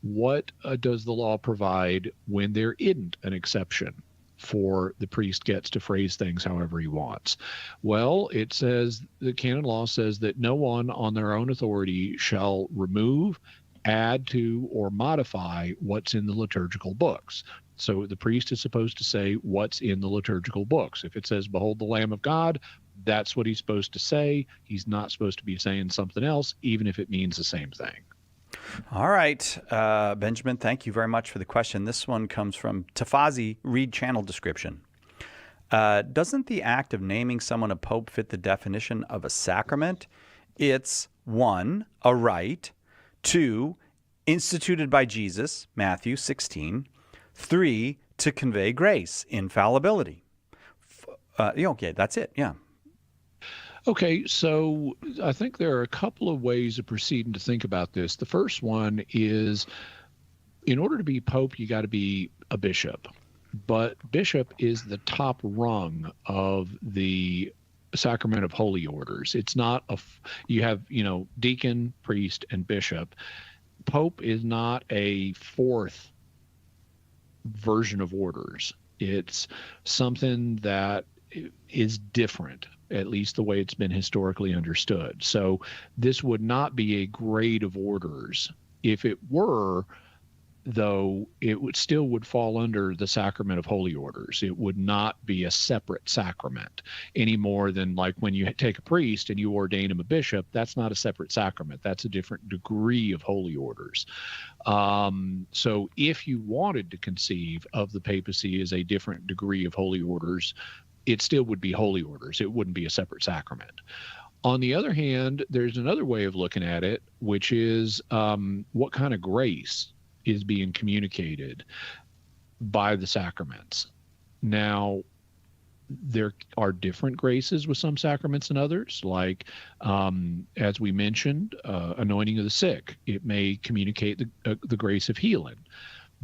what does the law provide when there isn't an exception for the priest gets to phrase things however he wants? Well, it says, the canon law says that no one on their own authority shall remove, add to, or modify what's in the liturgical books. So the priest is supposed to say what's in the liturgical books. If it says, "Behold the Lamb of God," that's what he's supposed to say. He's not supposed to be saying something else, even if it means the same thing. All right, Benjamin, thank you very much for the question. This one comes from Tafazi. Read channel description. Doesn't the act of naming someone a pope fit the definition of a sacrament? It's 1, a rite, 2, instituted by Jesus, Matthew 16, 3, to convey grace, infallibility. Okay, that's it, yeah. Okay, so I think there are a couple of ways of proceeding to think about this. The first one is, in order to be pope, you got to be a bishop. But bishop is the top rung of the sacrament of holy orders. It's not you have, deacon, priest, and bishop. Pope is not a fourth version of orders. It's something that is different, at least the way it's been historically understood. So this would not be a grade of orders. If it were, though, it would fall under the sacrament of holy orders. It would not be a separate sacrament any more than like when you take a priest and you ordain him a bishop. That's not a separate sacrament. That's a different degree of holy orders. So if you wanted to conceive of the papacy as a different degree of holy orders, it still would be holy orders. It wouldn't be a separate sacrament. On the other hand, there's another way of looking at it, which is what kind of grace is being communicated by the sacraments. Now, there are different graces with some sacraments and others, like, as we mentioned, anointing of the sick. It may communicate the grace of healing.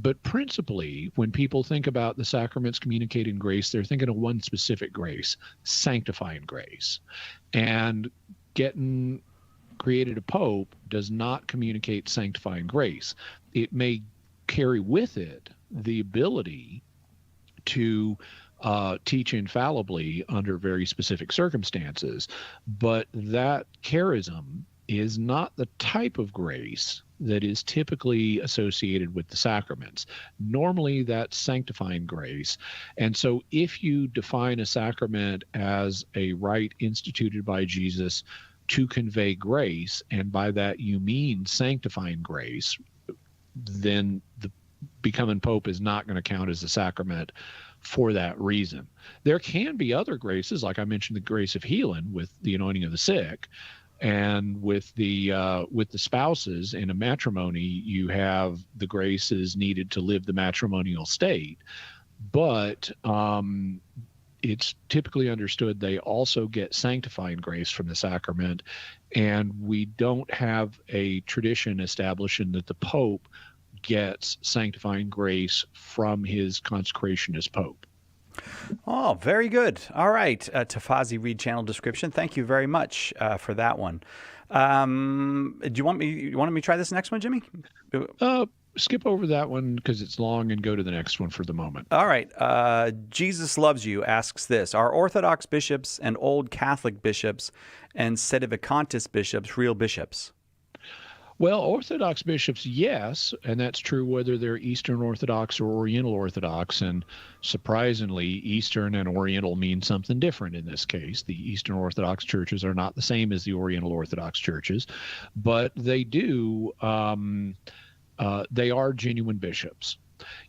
But principally, when people think about the sacraments communicating grace, they're thinking of one specific grace, sanctifying grace. And getting created a pope does not communicate sanctifying grace. It may carry with it the ability to teach infallibly under very specific circumstances, but that charism is not the type of grace that is typically associated with the sacraments. Normally, that's sanctifying grace. And so if you define a sacrament as a rite instituted by Jesus to convey grace, and by that you mean sanctifying grace, then the becoming pope is not going to count as a sacrament for that reason. There can be other graces, like I mentioned, the grace of healing with the anointing of the sick, and with the spouses in a matrimony, you have the graces needed to live the matrimonial state. But it's typically understood they also get sanctifying grace from the sacrament, and we don't have a tradition establishing that the Pope gets sanctifying grace from his consecration as Pope. Oh, very good. All right, Tafazi, read channel description. Thank you very much for that one. Do you want me to try this next one, Jimmy? Skip over that one because it's long and go to the next one for the moment. All right. Jesus Loves You asks this: are Orthodox bishops and Old Catholic bishops and sedevacantist bishops real bishops? Well, Orthodox bishops, yes, and that's true whether they're Eastern Orthodox or Oriental Orthodox. And surprisingly, Eastern and Oriental mean something different in this case. The Eastern Orthodox churches are not the same as the Oriental Orthodox churches, but they do. They are genuine bishops.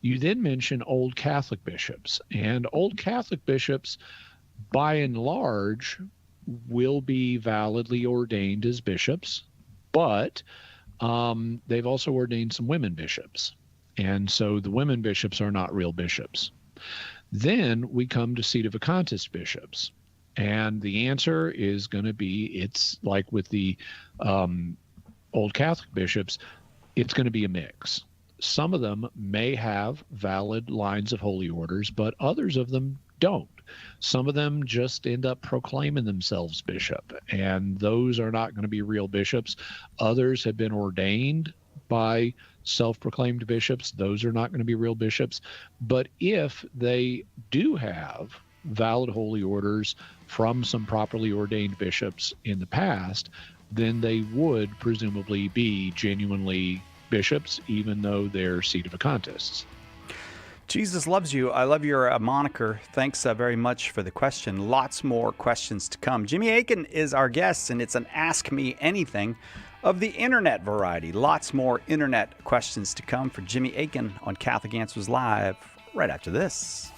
You then mention Old Catholic bishops, and Old Catholic bishops, by and large, will be validly ordained as bishops, but they've also ordained some women bishops. And so the women bishops are not real bishops. Then we come to sedevacantist bishops. And the answer is going to be, it's like with the Old Catholic bishops, it's going to be a mix. Some of them may have valid lines of holy orders, but others of them don't. Some of them just end up proclaiming themselves bishop, and those are not going to be real bishops. Others have been ordained by self-proclaimed bishops. Those are not going to be real bishops. But if they do have valid holy orders from some properly ordained bishops in the past, then they would presumably be genuinely bishops, even though they're sedevacantists. Jesus loves you. I love your moniker. Thanks very much for the question. Lots more questions to come. Jimmy Akin is our guest, and it's an Ask Me Anything of the internet variety. Lots more internet questions to come for Jimmy Akin on Catholic Answers Live right after this.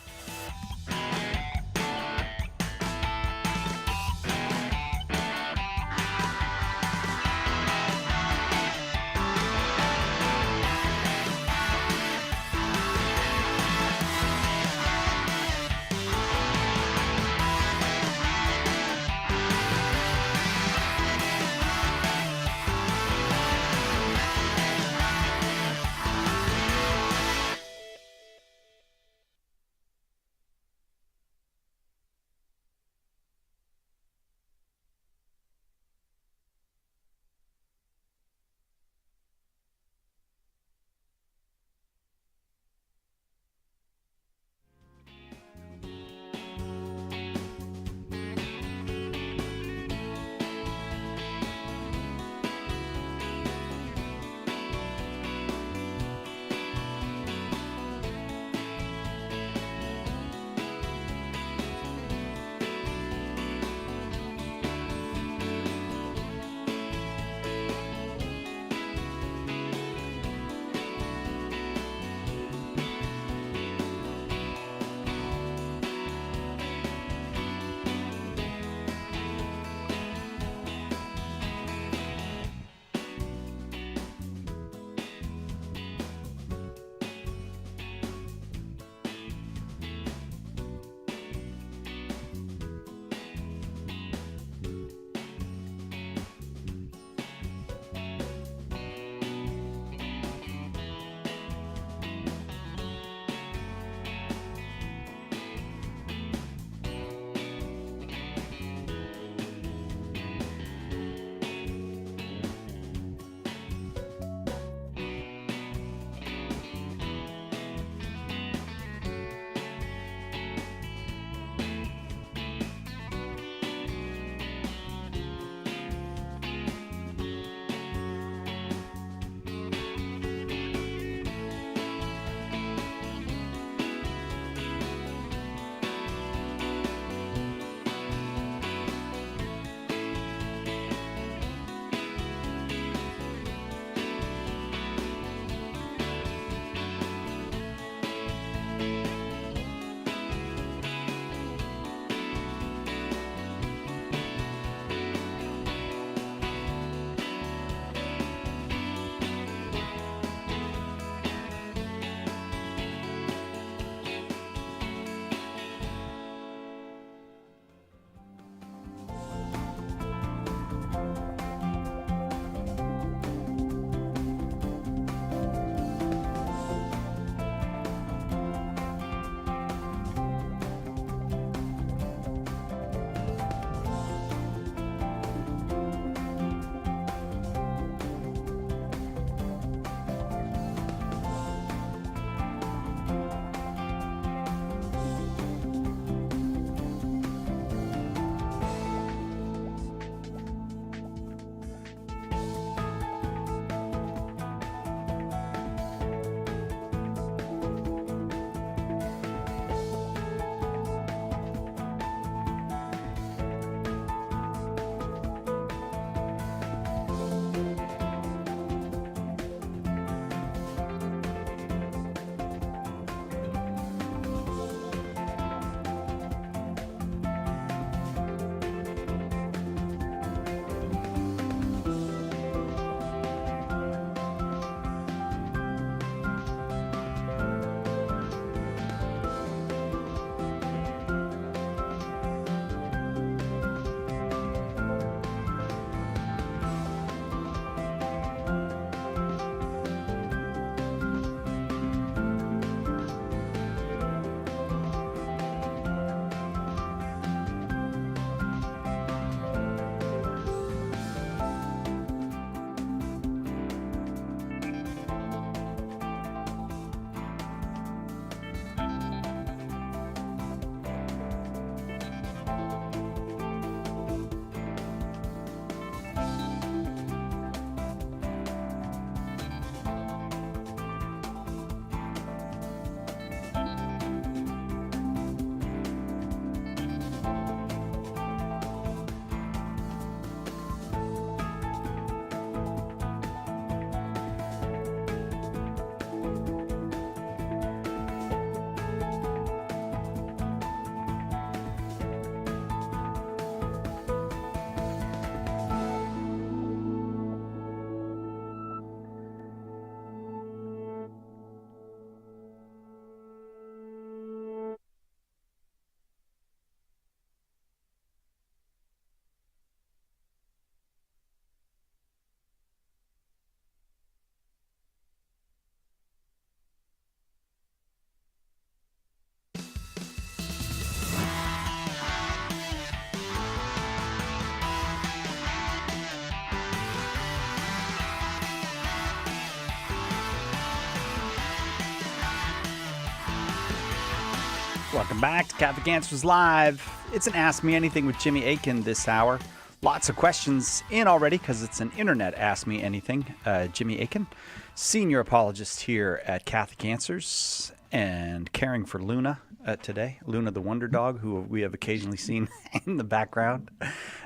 Welcome back to Catholic Answers Live. It's an Ask Me Anything with Jimmy Akin this hour. Lots of questions in already because it's an internet Ask Me Anything. Jimmy Akin, senior apologist here at Catholic Answers and caring for Luna today. Luna the Wonder Dog, who we have occasionally seen in the background.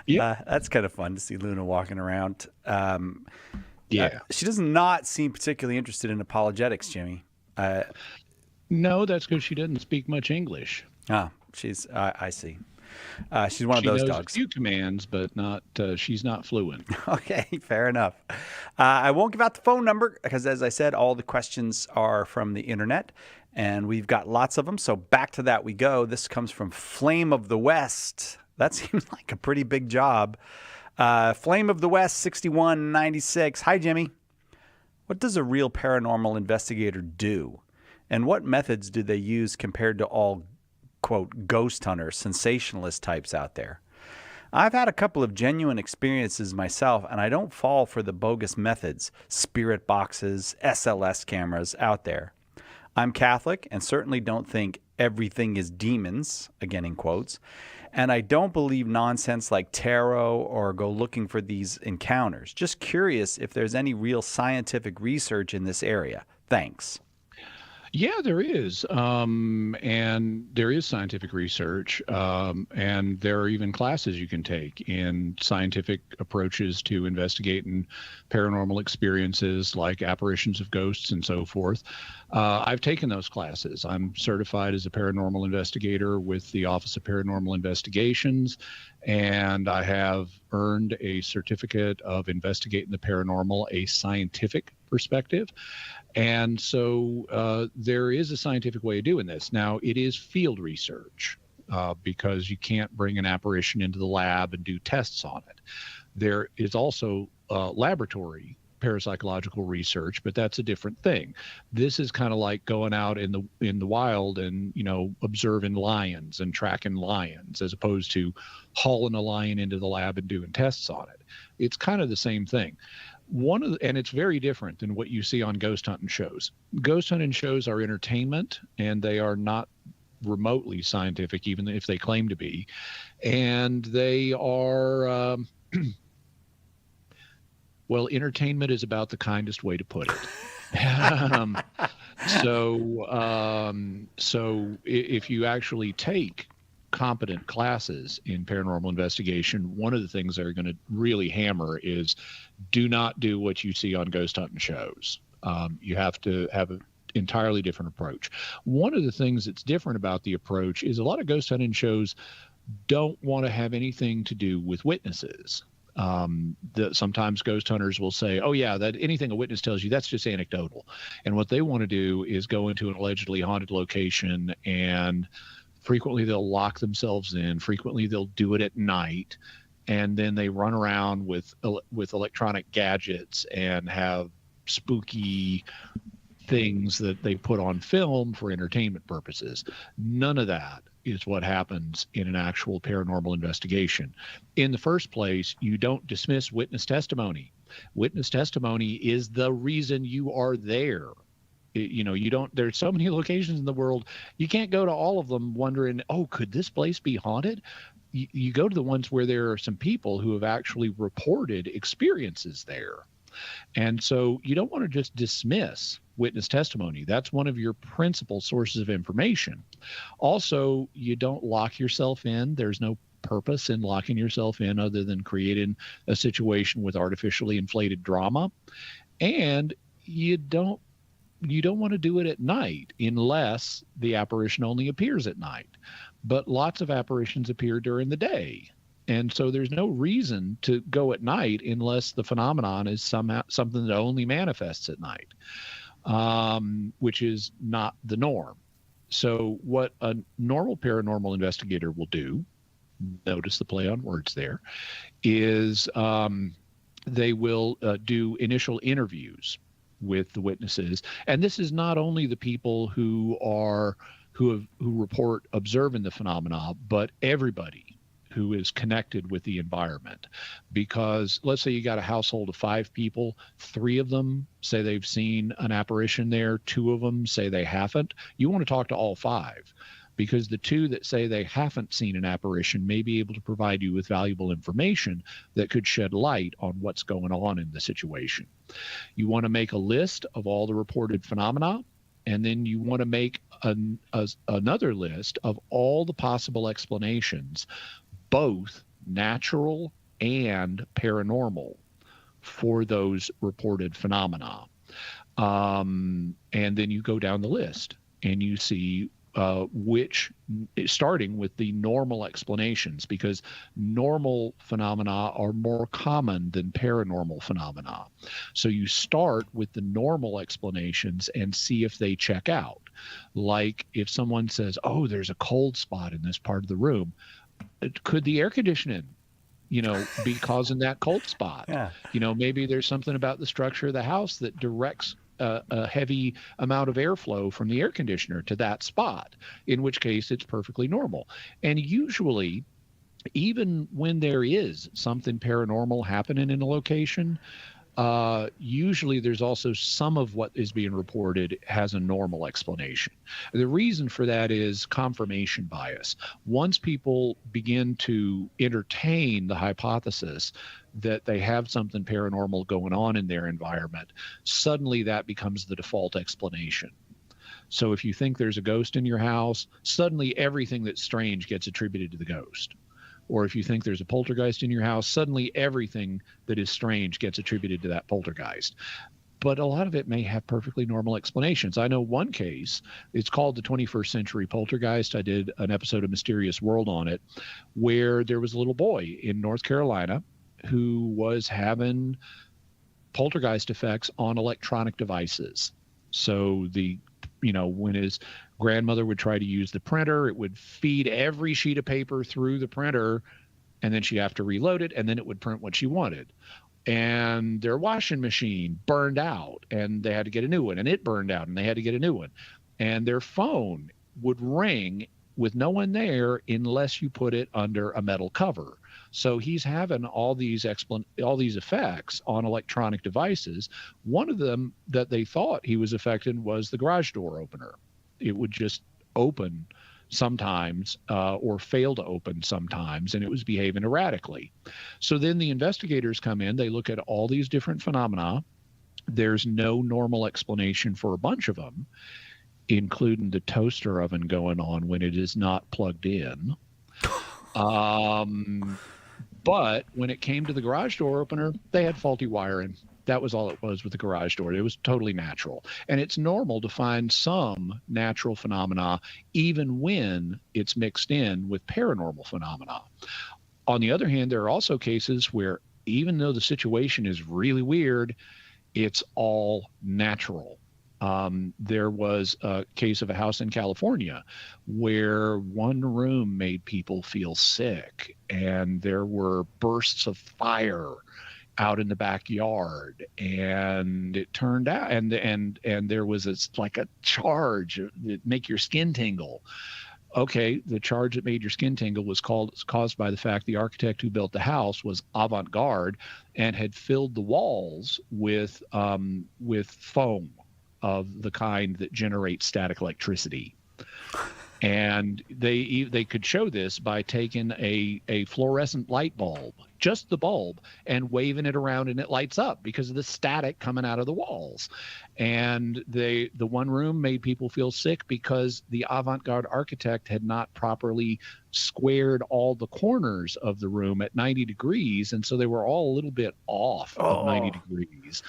Yeah. That's kind of fun to see Luna walking around. She does not seem particularly interested in apologetics, Jimmy. No, that's because she doesn't speak much English. I see. She's one of those dogs. She knows a few commands, but not. She's not fluent. Okay, fair enough. I won't give out the phone number because, as I said, all the questions are from the internet, and we've got lots of them. So back to that we go. This comes from Flame of the West. That seems like a pretty big job. Flame of the West, 6196. Hi, Jimmy. What does a real paranormal investigator do? And what methods do they use compared to all, quote, ghost hunter, sensationalist types out there? I've had a couple of genuine experiences myself, and I don't fall for the bogus methods, spirit boxes, SLS cameras out there. I'm Catholic and certainly don't think everything is demons, again in quotes, and I don't believe nonsense like tarot or go looking for these encounters. Just curious if there's any real scientific research in this area. Thanks. Yeah, there is. And there is scientific research. And there are even classes you can take in scientific approaches to investigating paranormal experiences like apparitions of ghosts and so forth. I've taken those classes. I'm certified as a paranormal investigator with the Office of Paranormal Investigations, and I have earned a certificate of investigating the paranormal, a scientific perspective. And so there is a scientific way of doing this. Now, it is field research because you can't bring an apparition into the lab and do tests on it. There is also laboratory parapsychological research, but that's a different thing. This is kind of like going out in the wild and, observing lions and tracking lions, as opposed to hauling a lion into the lab and doing tests on it. It's kind of the same thing. And it's very different than what you see on ghost hunting shows. Ghost hunting shows are entertainment, and they are not remotely scientific, even if they claim to be. And they are, well, entertainment is about the kindest way to put it. So if you actually take competent classes in paranormal investigation, one of the things they're going to really hammer is do not do what you see on ghost hunting shows. You have to have an entirely different approach. One of the things that's different about the approach is a lot of ghost hunting shows don't want to have anything to do with witnesses. Sometimes ghost hunters will say, oh yeah, that anything a witness tells you, that's just anecdotal. And what they want to do is go into an allegedly haunted location, and frequently they'll lock themselves in. Frequently they'll do it at night, and then they run around with electronic gadgets and have spooky things that they put on film for entertainment purposes. None of that is what happens in an actual paranormal investigation. In the first place, you don't dismiss witness testimony. Witness testimony is the reason you are there. You don't, there's so many locations in the world, you can't go to all of them wondering, oh, could this place be haunted? You go to the ones where there are some people who have actually reported experiences there. And so you don't want to just dismiss witness testimony. That's one of your principal sources of information. Also, you don't lock yourself in. There's no purpose in locking yourself in other than creating a situation with artificially inflated drama. And you don't want to do it at night unless the apparition only appears at night. But lots of apparitions appear during the day. And so there's no reason to go at night unless the phenomenon is somehow something that only manifests at night, which is not the norm. So what a normal paranormal investigator will do, notice the play on words there, is they will do initial interviews with the witnesses. And this is not only the people who report observing the phenomena, but everybody who is connected with the environment. Because let's say you got a household of 5 people, 3 of them say they've seen an apparition there, 2 of them say they haven't. You want to talk to all 5, because the two that say they haven't seen an apparition may be able to provide you with valuable information that could shed light on what's going on in the situation. You want to make a list of all the reported phenomena, and then you want to make another list of all the possible explanations, both natural and paranormal, for those reported phenomena. And then you go down the list and you see which, starting with the normal explanations, because normal phenomena are more common than paranormal phenomena. So you start with the normal explanations and see if they check out. Like if someone says, oh, there's a cold spot in this part of the room, could the air conditioning, be causing that cold spot? Yeah. Maybe there's something about the structure of the house that directs a heavy amount of airflow from the air conditioner to that spot, in which case it's perfectly normal. And usually, even when there is something paranormal happening in a location, usually there's also some of what is being reported has a normal explanation. The reason for that is confirmation bias. Once people begin to entertain the hypothesis that they have something paranormal going on in their environment, suddenly that becomes the default explanation. So if you think there's a ghost in your house, suddenly everything that's strange gets attributed to the ghost. Or if you think there's a poltergeist in your house, suddenly everything that is strange gets attributed to that poltergeist. But a lot of it may have perfectly normal explanations. I know one case, it's called the 21st Century Poltergeist. I did an episode of Mysterious World on it, where there was a little boy in North Carolina who was having poltergeist effects on electronic devices. So when his grandmother would try to use the printer, it would feed every sheet of paper through the printer, and then she'd have to reload it, and then it would print what she wanted. And their washing machine burned out, and they had to get a new one, and it burned out, and they had to get a new one. And their phone would ring with no one there unless you put it under a metal cover. So he's having all these effects on electronic devices. One of them that they thought he was affected was the garage door opener. It would just open sometimes or fail to open sometimes, and it was behaving erratically. So then the investigators come in, they look at all these different phenomena. There's no normal explanation for a bunch of them, including the toaster oven going on when it is not plugged in. But when it came to the garage door opener, they had faulty wiring. That was all it was with the garage door. It was totally natural. And it's normal to find some natural phenomena, even when it's mixed in with paranormal phenomena. On the other hand, there are also cases where even though the situation is really weird, it's all natural. There was a case of a house in California where one room made people feel sick, and there were bursts of fire out in the backyard, and it turned out, and there was like a charge that make your skin tingle. Okay, the charge that made your skin tingle was caused by the fact the architect who built the house was avant-garde and had filled the walls with foam of the kind that generates static electricity. And they could show this by taking a fluorescent light bulb, just the bulb, and waving it around, and it lights up because of the static coming out of the walls. And the one room made people feel sick because the avant-garde architect had not properly squared all the corners of the room at 90 degrees, and so they were all a little bit off of 90 degrees.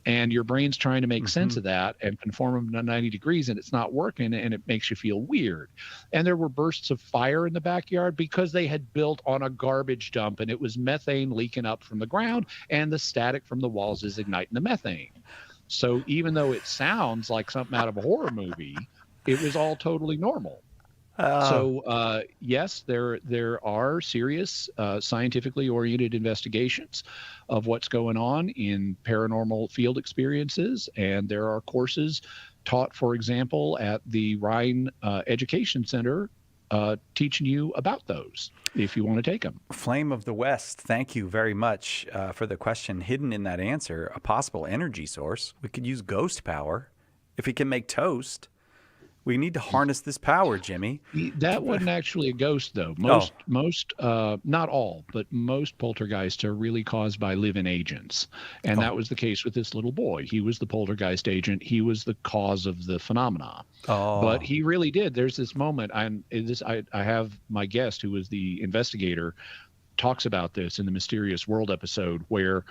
And your brain's trying to make sense of that and conform them to 90 degrees, and it's not working, and it makes you feel weird. And there were bursts of fire in the backyard because they had built on a garbage dump, and it was methane leaking up from the ground, and the static from the walls is igniting the methane. So even though it sounds like something out of a horror movie, it was all totally normal. So yes, there are serious scientifically oriented investigations of what's going on in paranormal field experiences, and there are courses taught, for example, at the Rhine Education Center teaching you about those if you want to take them. Flame of the West, thank you very much for the question. Hidden in that answer, a possible energy source. We could use ghost power. If we can make toast, We need to harness this power, Jimmy. That wasn't actually a ghost, though. Most, not all, but most poltergeists are really caused by live-in agents. And that was the case with this little boy. He was the poltergeist agent. He was the cause of the phenomena. But he really did. There's this moment. I have my guest, who was the investigator, talks about this in the Mysterious World episode, where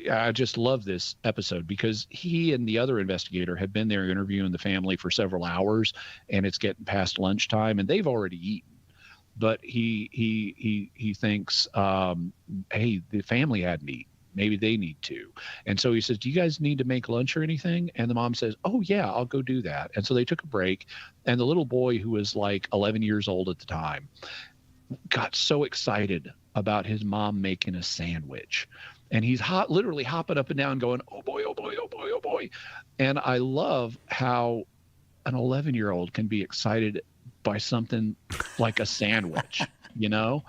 I just love this episode because he and the other investigator had been there interviewing the family for several hours, and it's getting past lunchtime, and they've already eaten. But he thinks, hey, the family hadn't eaten. Maybe they need to. And so he says, do you guys need to make lunch or anything? And the mom says, oh, yeah, I'll go do that. And so they took a break, and the little boy, who was like 11 years old at the time, got so excited about his mom making a sandwich. And he's literally hopping up and down going, oh boy, oh boy, oh boy, oh boy. And I love how an 11-year-old can be excited by something like a sandwich, you know?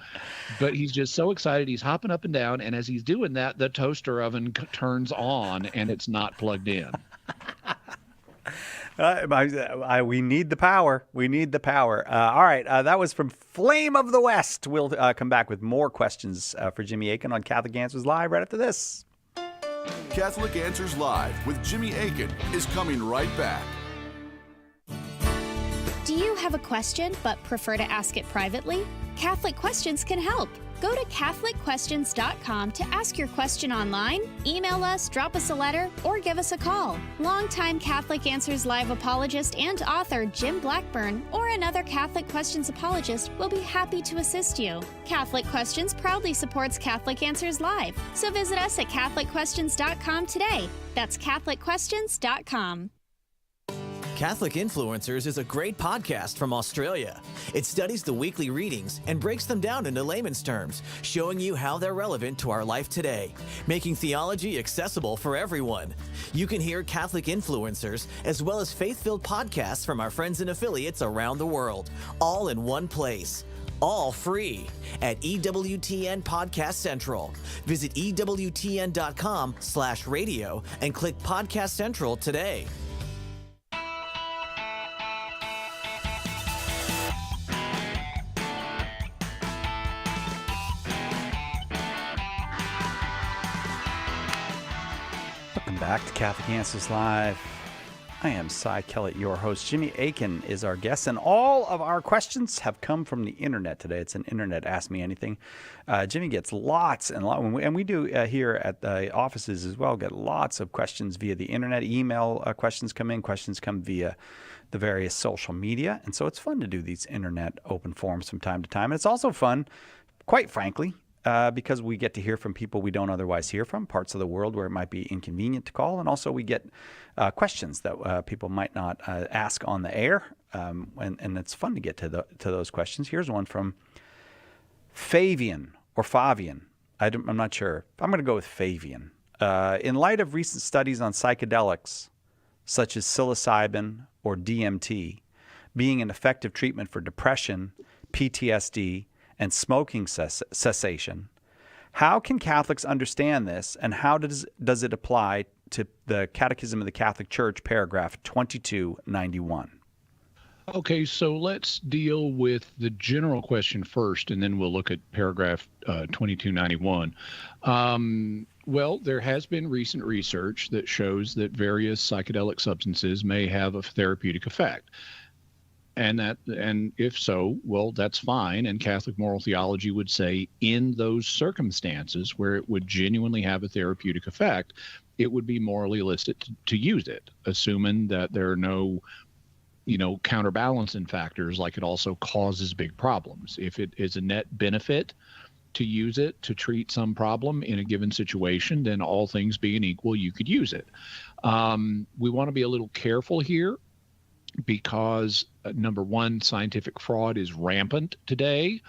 But he's just so excited. He's hopping up and down. And as he's doing that, the toaster oven turns on and it's not plugged in. We need the power. We need the power. All right. That was from Flame of the West. We'll come back with more questions for Jimmy Akin on Catholic Answers Live right after this. Catholic Answers Live with Jimmy Akin is coming right back. Do you have a question but prefer to ask it privately? Catholic Questions can help. Go to CatholicQuestions.com to ask your question online, email us, drop us a letter, or give us a call. Longtime Catholic Answers Live apologist and author Jim Blackburn or another Catholic Questions apologist will be happy to assist you. Catholic Questions proudly supports Catholic Answers Live, so visit us at CatholicQuestions.com today. That's CatholicQuestions.com. Catholic Influencers is a great podcast from Australia. It studies the weekly readings and breaks them down into layman's terms, showing you how they're relevant to our life today, making theology accessible for everyone. You can hear Catholic Influencers as well as faith-filled podcasts from our friends and affiliates around the world, all in one place. All free at EWTN Podcast Central. Visit EWTN.com/radio and click Podcast Central today. Back to Catholic Answers Live. I am Cy Kellett, your host. Jimmy Akin is our guest, and all of our questions have come from the internet today. It's an internet Ask Me Anything. Jimmy gets lots and lots, and we do here at the offices as well, get lots of questions via the internet. Email questions come in, questions come via the various social media, and so it's fun to do these internet open forums from time to time. And it's also fun, quite frankly, because we get to hear from people we don't otherwise hear from, parts of the world where it might be inconvenient to call. And also we get questions that people might not ask on the air. And it's fun to get to those questions. Here's one from Fabian or Fabian. I'm not sure. I'm going to go with Fabian. In light of recent studies on psychedelics, such as psilocybin or DMT, being an effective treatment for depression, PTSD, and smoking cessation, how can Catholics understand this, and how does it apply to the Catechism of the Catholic Church, paragraph 2291? Okay, so let's deal with the general question first, and then we'll look at paragraph 2291. Well, there has been recent research that shows that various psychedelic substances may have a therapeutic effect. And if so, well, that's fine. And Catholic moral theology would say in those circumstances where it would genuinely have a therapeutic effect, it would be morally illicit to use it, assuming that there are no, counterbalancing factors, like it also causes big problems. If it is a net benefit to use it to treat some problem in a given situation, then all things being equal, you could use it. We want to be a little careful here, because number one, scientific fraud is rampant today.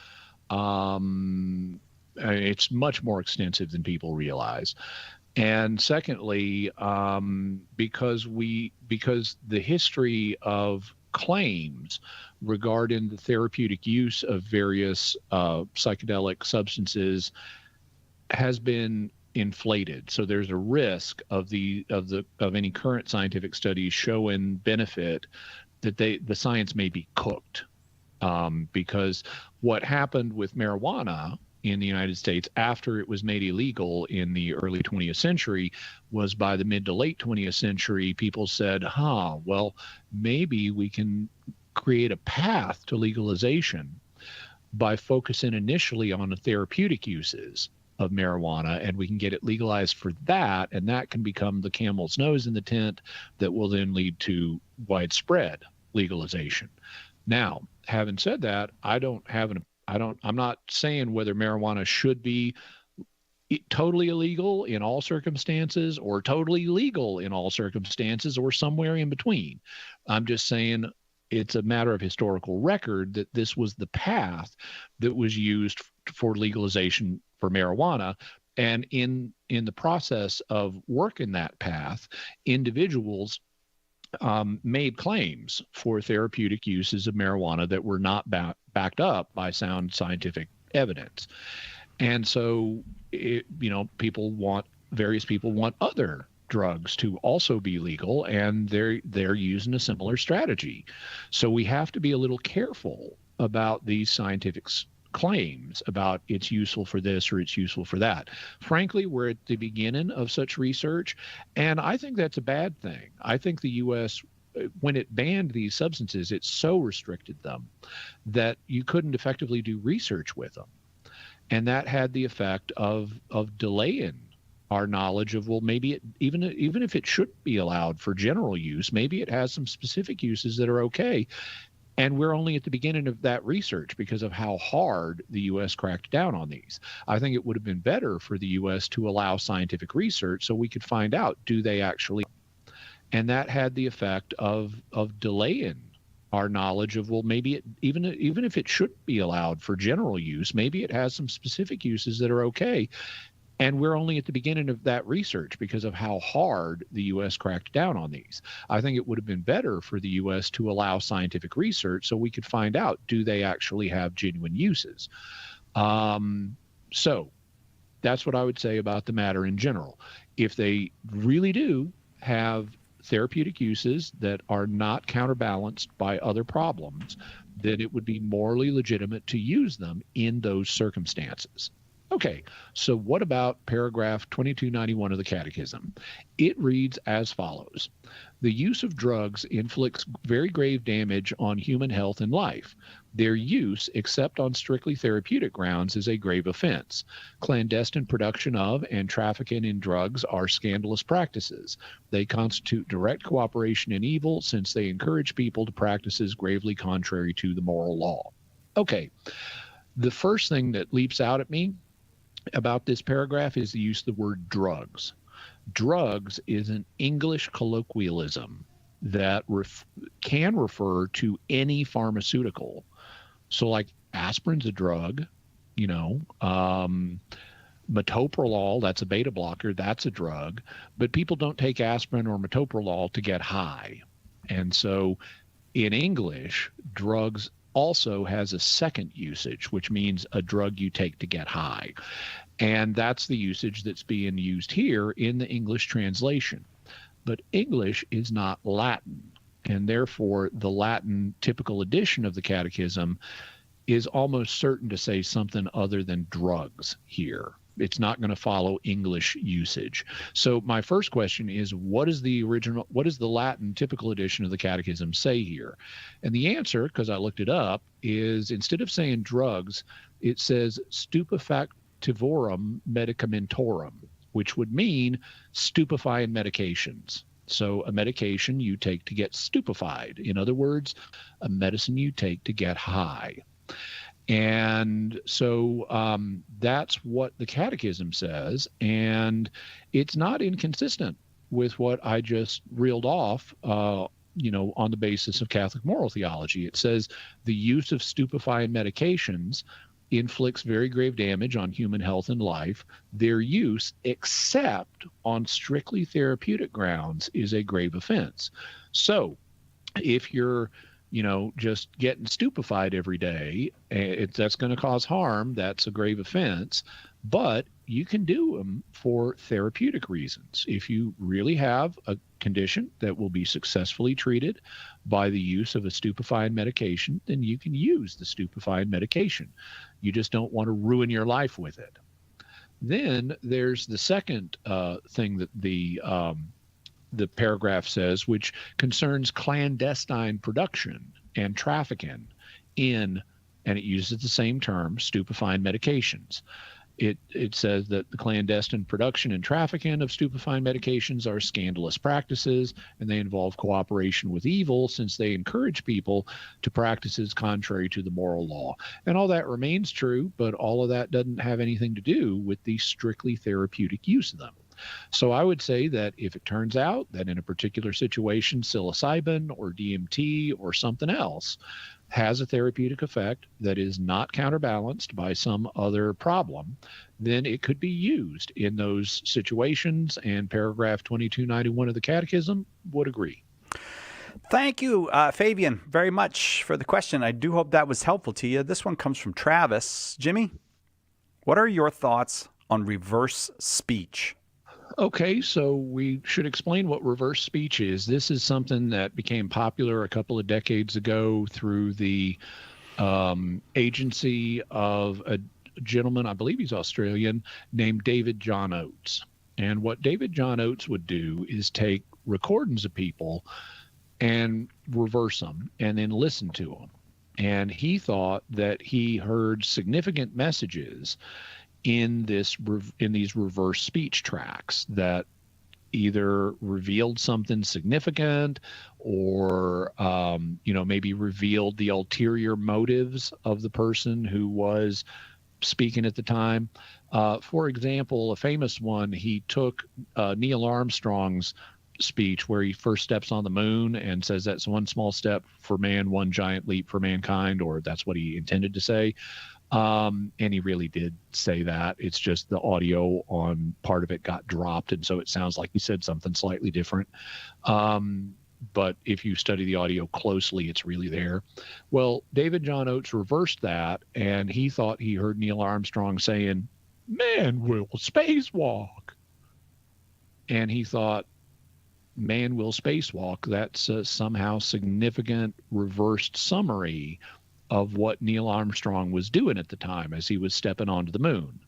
It's much more extensive than people realize. And secondly, because the history of claims regarding the therapeutic use of various psychedelic substances has been inflated. So there's a risk of any current scientific studies showing benefit that the science may be cooked. Because what happened with marijuana in the United States after it was made illegal in the early 20th century was by the mid to late 20th century, people said, well, maybe we can create a path to legalization by focusing initially on the therapeutic uses of marijuana, and we can get it legalized for that, and that can become the camel's nose in the tent that will then lead to widespread legalization. Now, having said that, I'm not saying whether marijuana should be totally illegal in all circumstances or totally legal in all circumstances or somewhere in between. I'm just saying it's a matter of historical record that this was the path that was used for legalization for marijuana. And in the process of working that path, individuals made claims for therapeutic uses of marijuana that were not backed up by sound scientific evidence. And so, various people want other drugs to also be legal, and they're using a similar strategy. So we have to be a little careful about these scientific claims about it's useful for this or it's useful for that. Frankly, we're at the beginning of such research, and I think that's a bad thing. I think the U.S., when it banned these substances, it so restricted them that you couldn't effectively do research with them. And that had the effect of delaying our knowledge of, well, maybe even if it should be allowed for general use, maybe it has some specific uses that are okay. And we're only at the beginning of that research because of how hard the U.S. cracked down on these. I think it would have been better for the U.S. to allow scientific research so we could find out, do they actually? And that had the effect of delaying our knowledge of, well, maybe even if it should be allowed for general use, maybe it has some specific uses that are okay. And we're only at the beginning of that research because of how hard the U.S. cracked down on these. I think it would have been better for the U.S. to allow scientific research so we could find out, do they actually have genuine uses? So that's what I would say about the matter in general. If they really do have therapeutic uses that are not counterbalanced by other problems, then it would be morally legitimate to use them in those circumstances. Okay, so what about paragraph 2291 of the Catechism? It reads as follows. The use of drugs inflicts very grave damage on human health and life. Their use, except on strictly therapeutic grounds, is a grave offense. Clandestine production of and trafficking in drugs are scandalous practices. They constitute direct cooperation in evil since they encourage people to practices gravely contrary to the moral law. Okay, the first thing that leaps out at me about this paragraph is the use of the word drugs. Drugs is an English colloquialism that can refer to any pharmaceutical. So like aspirin's a drug, metoprolol, that's a beta blocker, that's a drug, but people don't take aspirin or metoprolol to get high. And so in English, drugs also has a second usage, which means a drug you take to get high. And that's the usage that's being used here in the English translation. But English is not Latin, and therefore the Latin typical edition of the Catechism is almost certain to say something other than drugs here. It's not going to follow English usage. So my first question is, what does the Latin typical edition of the Catechism say here? And the answer, because I looked it up, is instead of saying drugs, it says stupefactivorum medicamentorum, which would mean stupefying medications. So a medication you take to get stupefied. In other words, a medicine you take to get high. And so that's what the Catechism says, and it's not inconsistent with what I just reeled off, on the basis of Catholic moral theology. It says the use of stupefying medications inflicts very grave damage on human health and life. Their use, except on strictly therapeutic grounds, is a grave offense. So if you're just getting stupefied every day, that's going to cause harm. That's a grave offense. But you can do them for therapeutic reasons. If you really have a condition that will be successfully treated by the use of a stupefying medication, then you can use the stupefying medication. You just don't want to ruin your life with it. Then there's the second thing that the paragraph says, which concerns clandestine production and trafficking in, and it uses the same term, stupefying medications. It says that the clandestine production and trafficking of stupefying medications are scandalous practices, and they involve cooperation with evil since they encourage people to practices contrary to the moral law. And all that remains true, but all of that doesn't have anything to do with the strictly therapeutic use of them. So I would say that if it turns out that in a particular situation, psilocybin or DMT or something else has a therapeutic effect that is not counterbalanced by some other problem, then it could be used in those situations, and paragraph 2291 of the Catechism would agree. Thank you, Fabian, very much for the question. I do hope that was helpful to you. This one comes from Travis. Jimmy, what are your thoughts on reverse speech? Okay, so we should explain what reverse speech is. This is something that became popular a couple of decades ago through the agency of a gentleman, I believe he's Australian, named David John Oates. And what David John Oates would do is take recordings of people and reverse them and then listen to them. And he thought that he heard significant messages in these reverse speech tracks that either revealed something significant or maybe revealed the ulterior motives of the person who was speaking at the time. For example, a famous one, he took Neil Armstrong's speech where he first steps on the moon and says that's one small step for man, one giant leap for mankind, or that's what he intended to say. And he really did say that. It's just the audio on part of it got dropped, and so it sounds like he said something slightly different. But if you study the audio closely, it's really there. Well, David John Oates reversed that, and he thought he heard Neil Armstrong saying, "Man will spacewalk." And he thought, "Man will spacewalk." That's a somehow significant reversed summary of what Neil Armstrong was doing at the time as he was stepping onto the moon,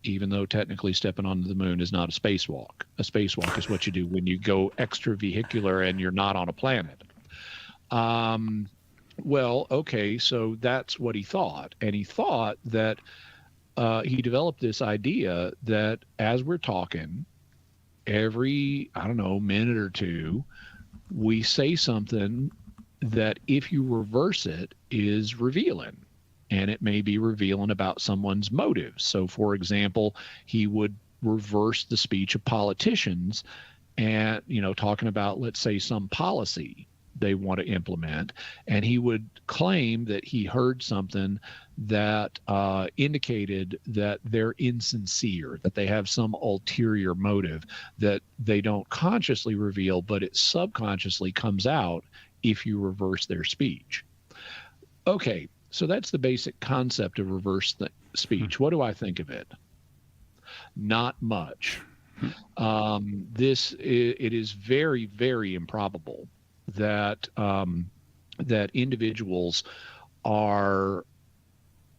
even though technically stepping onto the moon is not a spacewalk. A spacewalk is what you do when you go extravehicular and you're not on a planet. Well, okay, so that's what he thought. And he thought that he developed this idea that as we're talking, every, minute or two, we say something that if you reverse it is revealing, and it may be revealing about someone's motives. So for example, he would reverse the speech of politicians and, talking about, let's say, some policy they want to implement, and he would claim that he heard something that indicated that they're insincere, that they have some ulterior motive that they don't consciously reveal, but it subconsciously comes out if you reverse their speech. Okay, so that's the basic concept of reverse speech. What do I think of it? Not much. It is very, very improbable that that individuals are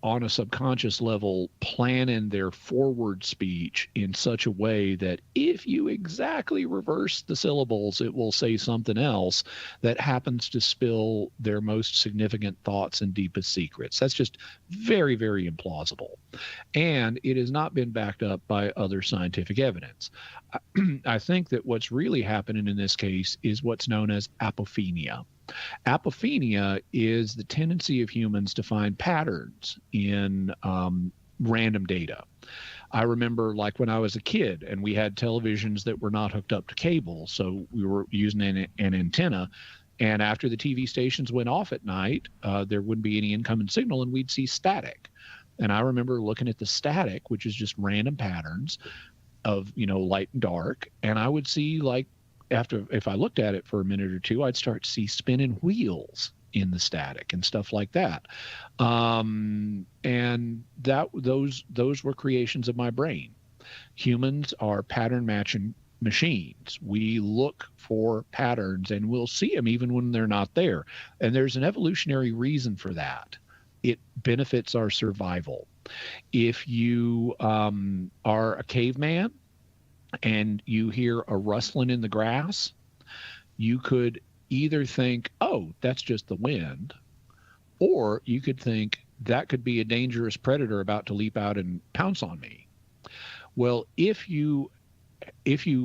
on a subconscious level planning their forward speech in such a way that if you exactly reverse the syllables, it will say something else that happens to spill their most significant thoughts and deepest secrets. That's just very, very implausible. And it has not been backed up by other scientific evidence. I think that what's really happening in this case is what's known as apophenia. Apophenia is the tendency of humans to find patterns in random data. I remember, like, when I was a kid and we had televisions that were not hooked up to cable, so we were using an antenna, and after the TV stations went off at night, there wouldn't be any incoming signal and we'd see static. And I remember looking at the static, which is just random patterns of, light and dark, and I would see, like, if I looked at it for a minute or two, I'd start to see spinning wheels in the static and stuff like that. And those were creations of my brain. Humans are pattern matching machines. We look for patterns and we'll see them even when they're not there. And there's an evolutionary reason for that. It benefits our survival. If you are a caveman and you hear a rustling in the grass, you could either think, oh, that's just the wind, or you could think that could be a dangerous predator about to leap out and pounce on me. Well, if you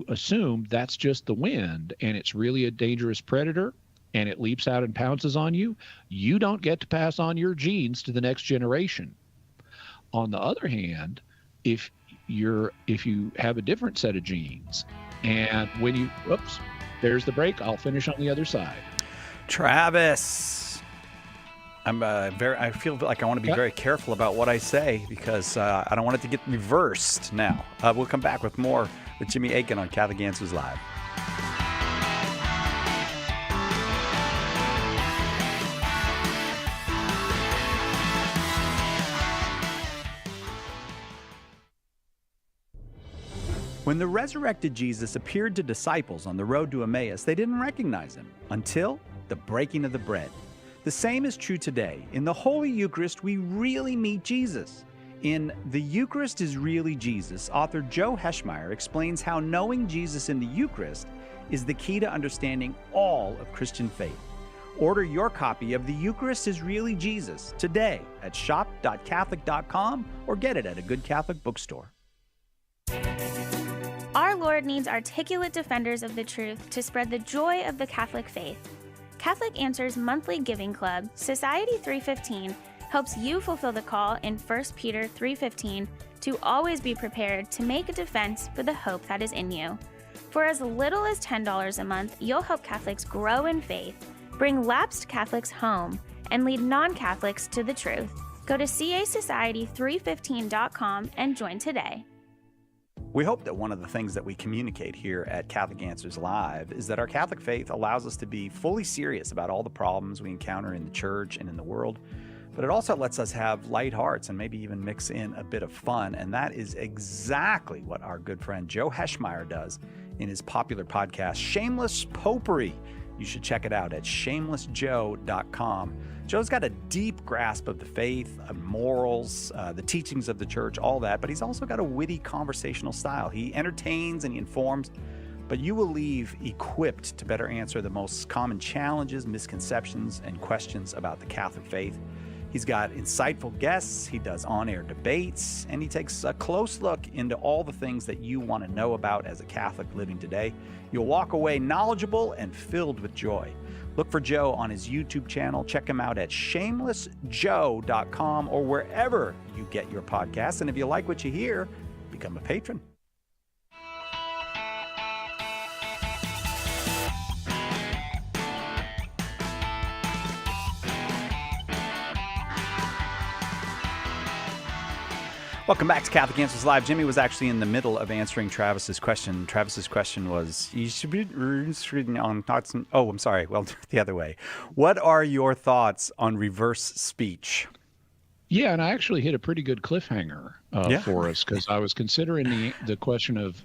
assume that's just the wind and it's really a dangerous predator and it leaps out and pounces on you, you don't get to pass on your genes to the next generation. On the other hand, if you have a different set of genes, and when you, whoops, there's the break. I'll finish on the other side. Travis, I feel like I want to be very careful about what I say because I don't want it to get reversed now. We'll come back with more with Jimmy Akin on Catholic Answers Live. When the resurrected Jesus appeared to disciples on the road to Emmaus, they didn't recognize him until the breaking of the bread. The same is true today. In the Holy Eucharist, we really meet Jesus. In The Eucharist is Really Jesus, author Joe Heschmeyer explains how knowing Jesus in the Eucharist is the key to understanding all of Christian faith. Order your copy of The Eucharist is Really Jesus today at shop.catholic.com or get it at a good Catholic bookstore. Our Lord needs articulate defenders of the truth to spread the joy of the Catholic faith. Catholic Answers monthly giving club, Society 315, helps you fulfill the call in 1 Peter 3:15 to always be prepared to make a defense for the hope that is in you. For as little as $10 a month, you'll help Catholics grow in faith, bring lapsed Catholics home, and lead non-Catholics to the truth. Go to casociety315.com and join today. We hope that one of the things that we communicate here at Catholic Answers Live is that our Catholic faith allows us to be fully serious about all the problems we encounter in the church and in the world, but it also lets us have light hearts and maybe even mix in a bit of fun, and that is exactly what our good friend Joe Heschmeyer does in his popular podcast, Shameless Popery. You should check it out at shamelessjoe.com. Joe's got a deep grasp of the faith, morals, the teachings of the church, all that, but he's also got a witty conversational style. He entertains and he informs, but you will leave equipped to better answer the most common challenges, misconceptions, and questions about the Catholic faith. He's got insightful guests, he does on-air debates, and he takes a close look into all the things that you want to know about as a Catholic living today. You'll walk away knowledgeable and filled with joy. Look for Joe on his YouTube channel. Check him out at shamelessjoe.com or wherever you get your podcasts. And if you like what you hear, become a patron. Welcome back to Catholic Answers Live. Jimmy was actually in the middle of answering Travis's question. Travis's question was, you should be reading on thoughts. Oh, I'm sorry. Well, the other way. What are your thoughts on reverse speech? Yeah, and I actually hit a pretty good cliffhanger for us because I was considering the question of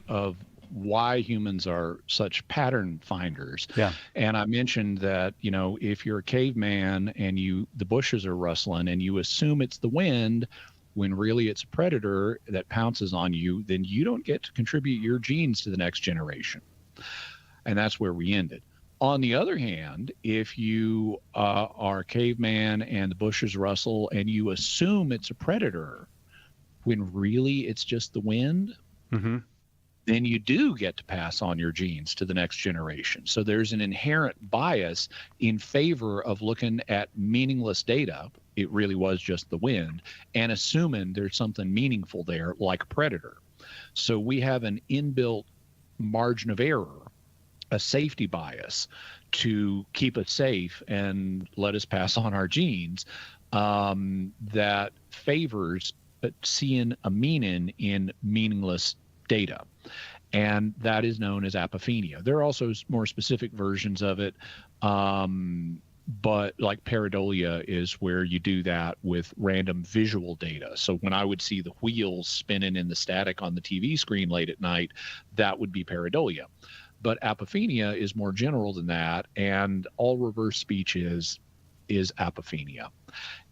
why humans are such pattern finders. Yeah. And I mentioned that, you know, if you're a caveman and the bushes are rustling and you assume it's the wind, when really it's a predator that pounces on you, then you don't get to contribute your genes to the next generation. And that's where we ended. On the other hand, if you are a caveman and the bushes rustle and you assume it's a predator, when really it's just the wind, then you do get to pass on your genes to the next generation. So there's an inherent bias in favor of looking at meaningless data. It really was just the wind, and assuming there's something meaningful there, like a predator. So we have an inbuilt margin of error, a safety bias to keep us safe and let us pass on our genes that favors seeing a meaning in meaningless data. And that is known as apophenia. There are also more specific versions of it. but like pareidolia is where you do that with random visual data. So when I would see the wheels spinning in the static on the TV screen late at night, that would be pareidolia. But apophenia is more general than that, and all reverse speech is apophenia.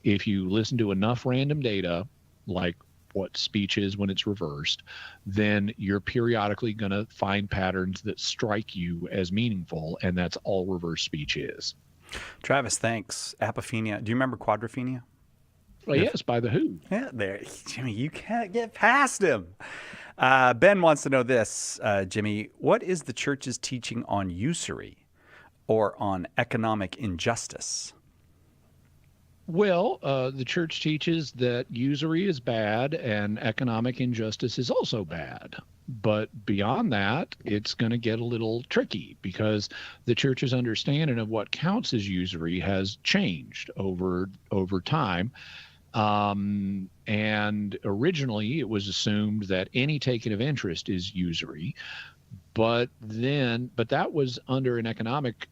If you listen to enough random data, like what speech is when it's reversed, then you're periodically going to find patterns that strike you as meaningful, and that's all reverse speech is. Travis, thanks. Apophenia. Do you remember quadrophenia? Well, yes, by The Who. Yeah, there. Jimmy, you can't get past him. Ben wants to know this, Jimmy. What is the church's teaching on usury or on economic injustice? Well, the church teaches that usury is bad and economic injustice is also bad. But beyond that, it's going to get a little tricky because the church's understanding of what counts as usury has changed over time. And originally it was assumed that any taking of interest is usury, but that was under an economic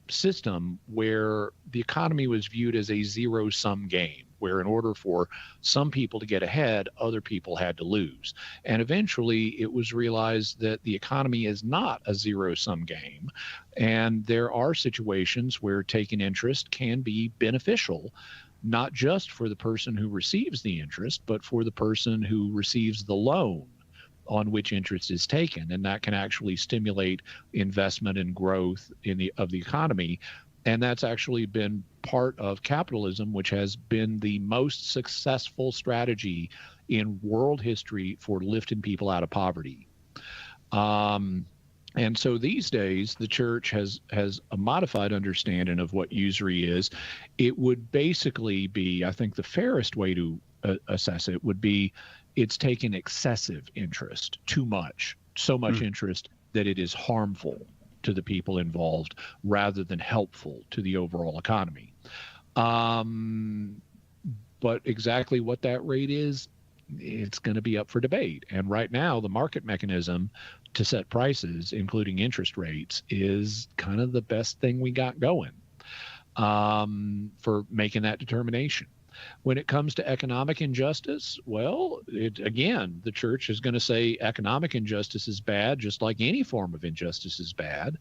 system where the economy was viewed as a zero-sum game, where in order for some people to get ahead, other people had to lose. And eventually it was realized that the economy is not a zero-sum game, and there are situations where taking interest can be beneficial, not just for the person who receives the interest, but for the person who receives the loan on which interest is taken, and that can actually stimulate investment and growth of the economy. And that's actually been part of capitalism, which has been the most successful strategy in world history for lifting people out of poverty. And so these days, the church has a modified understanding of what usury is. It would basically be, I think the fairest way to assess it would be, it's taking excessive interest, too much, so much interest that it is harmful to the people involved rather than helpful to the overall economy. But exactly what that rate is, it's going to be up for debate. And right now, the market mechanism to set prices, including interest rates, is kind of the best thing we got going for making that determination. When it comes to economic injustice, well, again, the church is going to say economic injustice is bad, just like any form of injustice is bad,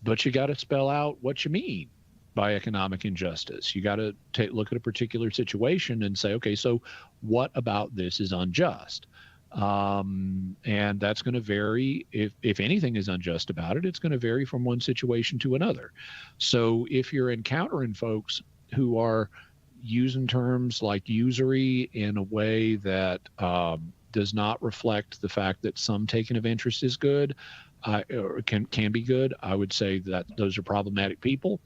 but you got to spell out what you mean by economic injustice. You got to look at a particular situation and say, okay, so what about this is unjust? And that's going to vary. If anything is unjust about it, it's going to vary from one situation to another. So if you're encountering folks who are using terms like usury in a way that does not reflect the fact that some taking of interest is good, or can be good, I would say that those are problematic people.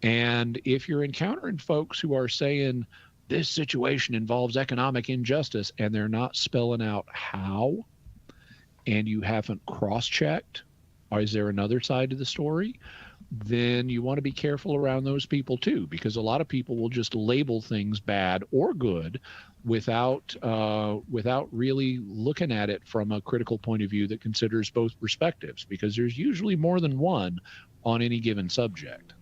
And if you're encountering folks who are saying this situation involves economic injustice and they're not spelling out how, and you haven't cross-checked, or is there another side to the story, then you want to be careful around those people too, because a lot of people will just label things bad or good without really looking at it from a critical point of view that considers both perspectives, because there's usually more than one on any given subject.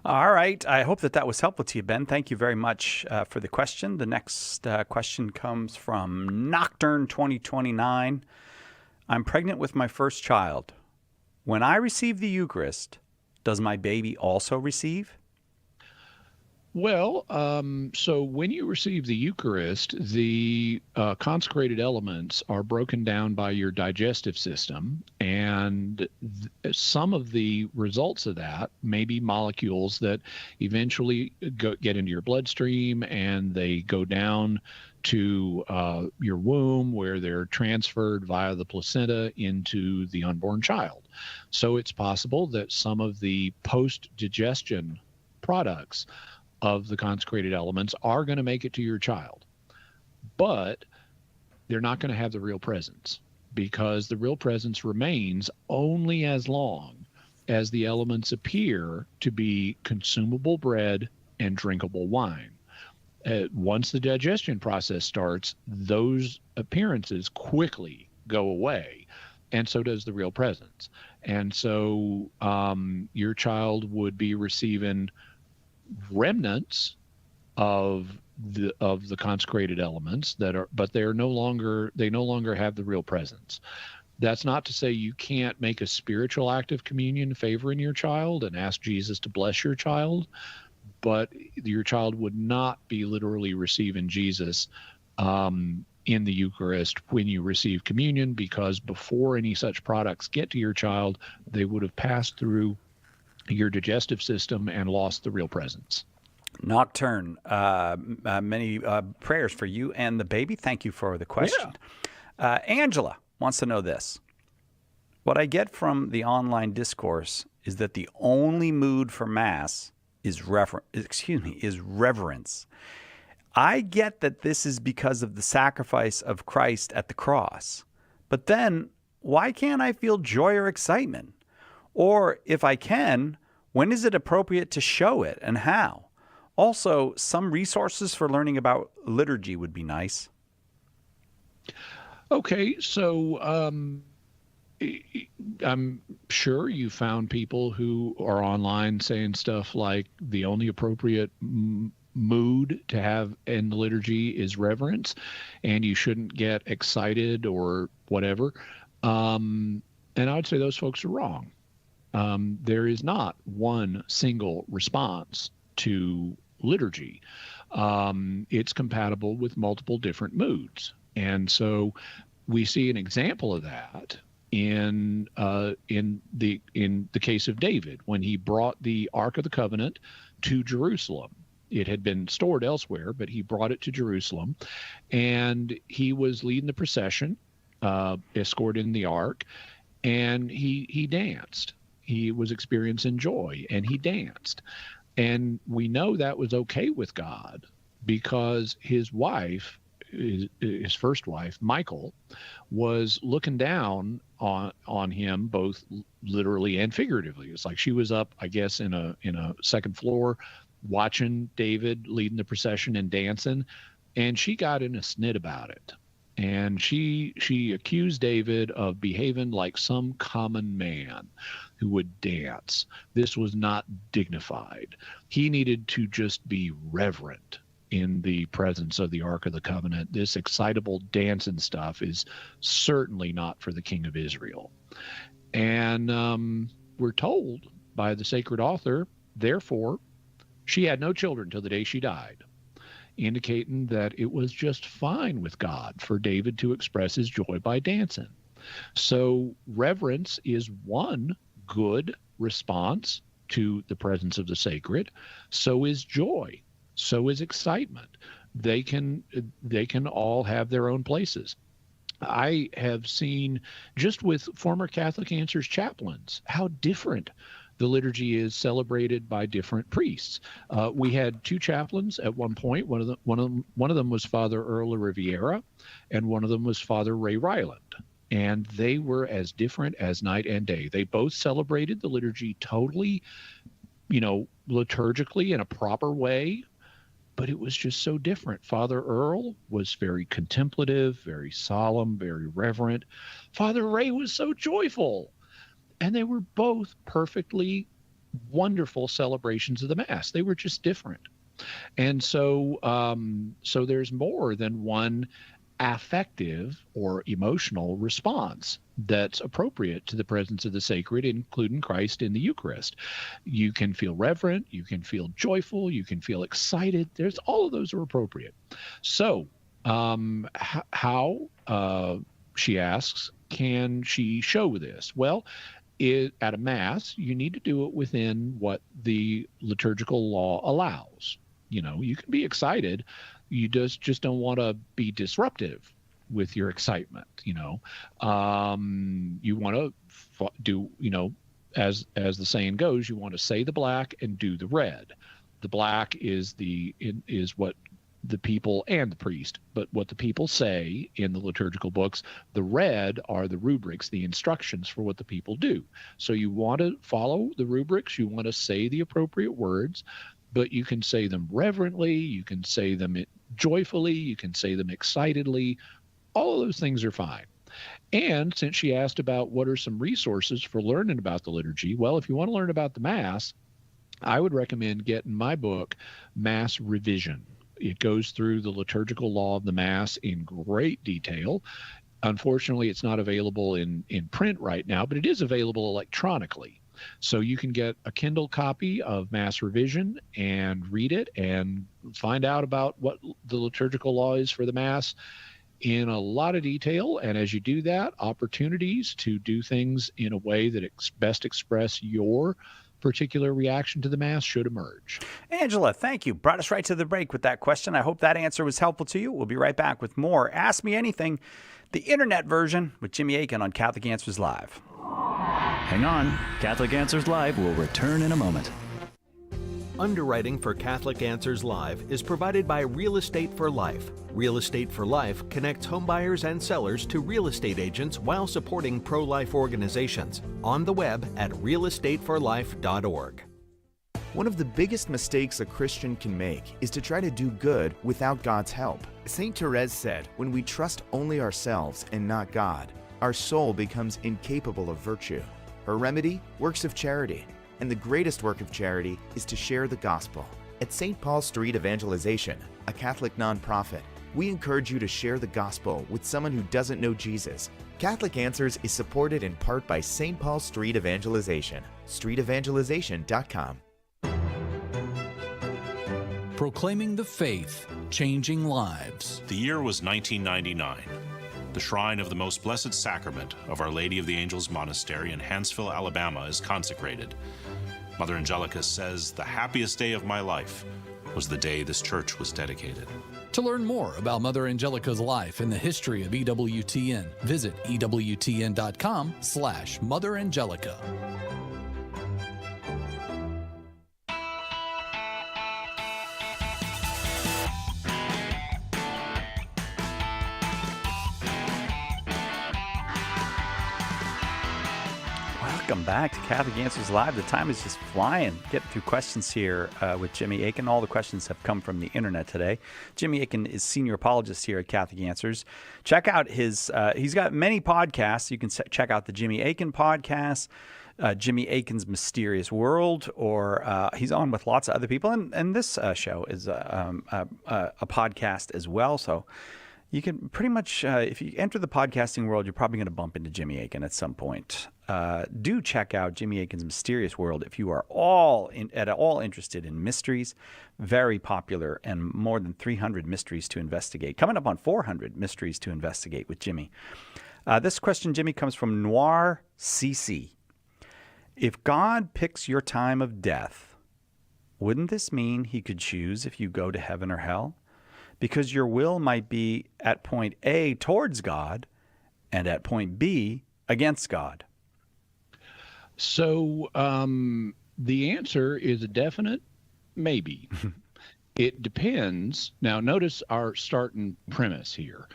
All right. I hope that was helpful to you, Ben. Thank you very much for the question. The next question comes from Nocturne 2029. I'm pregnant with my first child. When I receive the Eucharist, does my baby also receive? Well, so when you receive the Eucharist, the consecrated elements are broken down by your digestive system, and some of the results of that may be molecules that eventually get into your bloodstream, and they go down to your womb, where they're transferred via the placenta into the unborn child. So it's possible that some of the post-digestion products of the consecrated elements are going to make it to your child, but they're not going to have the real presence, because the real presence remains only as long as the elements appear to be consumable bread and drinkable wine. Once the digestion process starts, those appearances quickly go away, and so does the real presence. And so your child would be receiving remnants of the consecrated elements but they no longer have the real presence. That's not to say you can't make a spiritual act of communion favoring your child and ask Jesus to bless your child, but your child would not be literally receiving Jesus in the Eucharist when you receive communion, because before any such products get to your child, they would have passed through your digestive system and lost the real presence. Nocturne, many prayers for you and the baby. Thank you for the question. Yeah. Angela wants to know this. What I get from the online discourse is that the only mood for Mass is reverence. I get that this is because of the sacrifice of Christ at the cross. But then, why can't I feel joy or excitement? Or if I can, when is it appropriate to show it and how? Also, some resources for learning about liturgy would be nice. Okay, so I'm sure you found people who are online saying stuff like the only appropriate mood to have in the liturgy is reverence, and you shouldn't get excited or whatever. And I would say those folks are wrong. There is not one single response to liturgy. It's compatible with multiple different moods. And so we see an example of that in the case of David, when he brought the Ark of the Covenant to Jerusalem. It had been stored elsewhere, but he brought it to Jerusalem, and he was leading the procession, escorting the Ark, and he danced. He was experiencing joy, and he danced. And we know that was okay with God because his wife, his first wife, Michael, was looking down on him both literally and figuratively. It's like she was up, I guess, in a second floor watching David leading the procession and dancing, and she got in a snit about it. And she accused David of behaving like some common man who would dance. This was not dignified. He needed to just be reverent in the presence of the Ark of the Covenant. This excitable dancing stuff is certainly not for the King of Israel. And we're told by the sacred author, therefore, she had no children till the day she died, indicating that it was just fine with God for David to express his joy by dancing. So reverence is one good response to the presence of the sacred. So is joy. So is excitement. They can all have their own places. I have seen, just with former Catholic Answers chaplains, how different the liturgy is celebrated by different priests. We had two chaplains at one point. One of them was Father Earl Riviera, and one of them was Father Ray Ryland. And they were as different as night and day. They both celebrated the liturgy totally, liturgically in a proper way, but it was just so different. Father Earl was very contemplative, very solemn, very reverent. Father Ray was so joyful. And they were both perfectly wonderful celebrations of the Mass. They were just different. And so there's more than one affective or emotional response that's appropriate to the presence of the sacred, including Christ in the Eucharist. You can feel reverent, you can feel joyful, you can feel excited. There's all of those are appropriate. So how, she asks, can she show this? Well, at a Mass, you need to do it within what the liturgical law allows. You can be excited. You just don't want to be disruptive with your excitement. You want to do, as the saying goes, you want to say the black and do the red. The black is what the people and the priest, but what the people say in the liturgical books. The red are the rubrics, the instructions for what the people do. So you want to follow the rubrics, you want to say the appropriate words, but you can say them reverently, you can say them joyfully, you can say them excitedly. All of those things are fine. And since she asked about what are some resources for learning about the liturgy, well, if you want to learn about the Mass, I would recommend getting my book, Mass Revision. It goes through the liturgical law of the Mass in great detail. Unfortunately, it's not available in print right now, but it is available electronically. So you can get a Kindle copy of Mass Revision and read it and find out about what the liturgical law is for the Mass in a lot of detail. And as you do that, opportunities to do things in a way that best express your particular reaction to the Mass should emerge. Angela, thank you. Brought us right to the break with that question. I hope that answer was helpful to you. We'll be right back with more Ask Me Anything, the internet version with Jimmy Akin on Catholic Answers Live. Hang on. Catholic Answers Live will return in a moment. Underwriting for Catholic Answers Live is provided by Real Estate for Life. Real Estate for Life connects homebuyers and sellers to real estate agents while supporting pro-life organizations. On the web at realestateforlife.org. One of the biggest mistakes a Christian can make is to try to do good without God's help. St. Therese said, "When we trust only ourselves and not God, our soul becomes incapable of virtue." Her remedy? Works of charity. And the greatest work of charity is to share the gospel. At St. Paul Street Evangelization, a Catholic nonprofit, we encourage you to share the gospel with someone who doesn't know Jesus. Catholic Answers is supported in part by St. Paul Street Evangelization, streetevangelization.com. Proclaiming the faith, changing lives. The year was 1999. The shrine of the Most Blessed Sacrament of Our Lady of the Angels Monastery in Hanceville, Alabama is consecrated. Mother Angelica says, "The happiest day of my life was the day this church was dedicated." To learn more about Mother Angelica's life and the history of EWTN, visit EWTN.com/Mother Angelica. Welcome back to Catholic Answers Live. The time is just flying. Getting through questions here with Jimmy Akin. All the questions have come from the internet today. Jimmy Akin is senior apologist here at Catholic Answers. Check out his, he's got many podcasts. You can check out the Jimmy Akin podcast, Jimmy Akin's Mysterious World, or he's on with lots of other people. And this show is a podcast as well. So you can pretty much, if you enter the podcasting world, you're probably going to bump into Jimmy Akin at some point. Do check out Jimmy Akin's Mysterious World if you are at all interested in mysteries. Very popular, and more than 300 mysteries to investigate. Coming up on 400 mysteries to investigate with Jimmy. This question, Jimmy, comes from Noir CC. If God picks your time of death, wouldn't this mean he could choose if you go to heaven or hell? Because your will might be at point A towards God and at point B against God. So the answer is a definite maybe. It depends. Now, notice our starting premise here.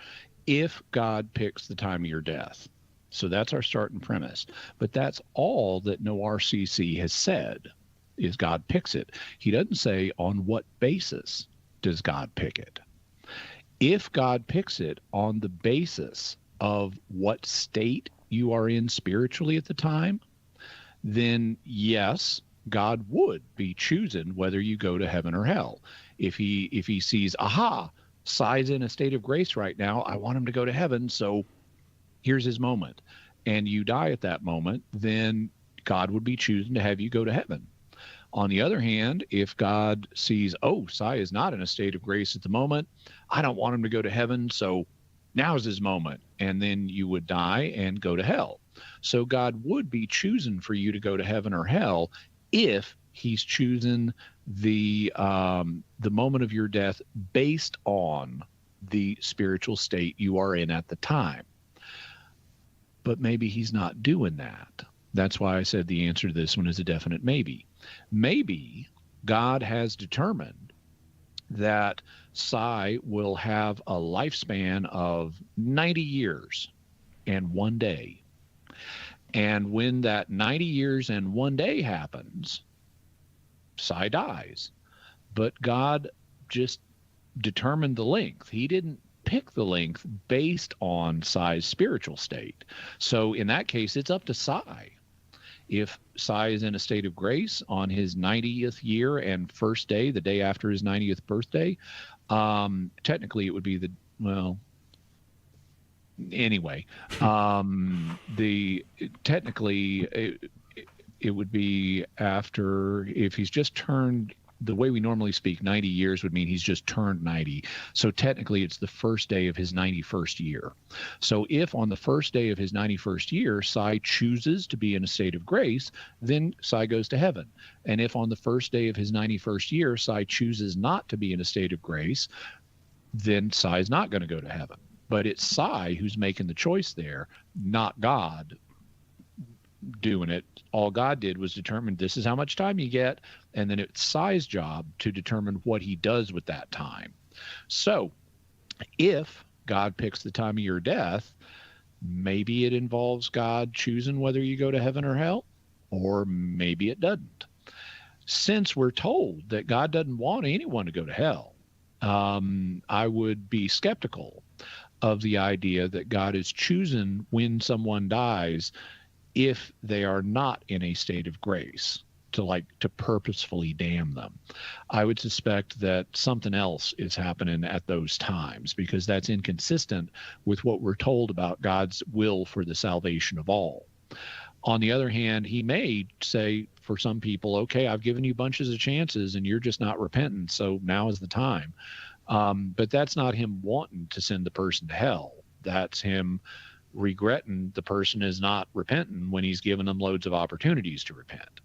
If God picks the time of your death. So that's our starting premise. But that's all that no RCC has said, is God picks it. He doesn't say on what basis does God pick it. If God picks it on the basis of what state you are in spiritually at the time, then yes, God would be choosing whether you go to heaven or hell. If he sees, aha, Sai's in a state of grace right now, I want him to go to heaven, so here's his moment, and you die at that moment, then God would be choosing to have you go to heaven. On the other hand, if God sees, oh, Sai is not in a state of grace at the moment, I don't want him to go to heaven, so now's his moment, and then you would die and go to hell. So God would be choosing for you to go to heaven or hell if he's choosing the moment of your death based on the spiritual state you are in at the time. But maybe he's not doing that. That's why I said the answer to this one is a definite maybe. Maybe God has determined that Sai will have a lifespan of 90 years and 1 day. And when that 90 years and 1 day happens, Sai dies. But God just determined the length. He didn't pick the length based on Sai's spiritual state. So in that case, it's up to Sai. If Cy is in a state of grace on his 90th year and first day, the day after his 90th birthday, technically it would be it would be after, if he's just turned, the way we normally speak, 90 years would mean he's just turned 90. So technically it's the first day of his 91st year. So if on the first day of his 91st year, Cy chooses to be in a state of grace, then Cy goes to heaven. And if on the first day of his 91st year, Cy chooses not to be in a state of grace, then Cy is not going to go to heaven. But it's Cy who's making the choice there, not God doing it. All God did was determine this is how much time you get, and then it's Cy's job to determine what he does with that time. So if God picks the time of your death, maybe it involves God choosing whether you go to heaven or hell, or maybe it doesn't. Since we're told that God doesn't want anyone to go to hell, I would be skeptical of the idea that God is choosing when someone dies if they are not in a state of grace to purposefully damn them. I would suspect that something else is happening at those times, because that's inconsistent with what we're told about God's will for the salvation of all. On the other hand, he may say for some people, okay, I've given you bunches of chances and you're just not repentant, so now is the time. But that's not him wanting to send the person to hell. That's him regretting the person is not repentant when he's given them loads of opportunities to repent.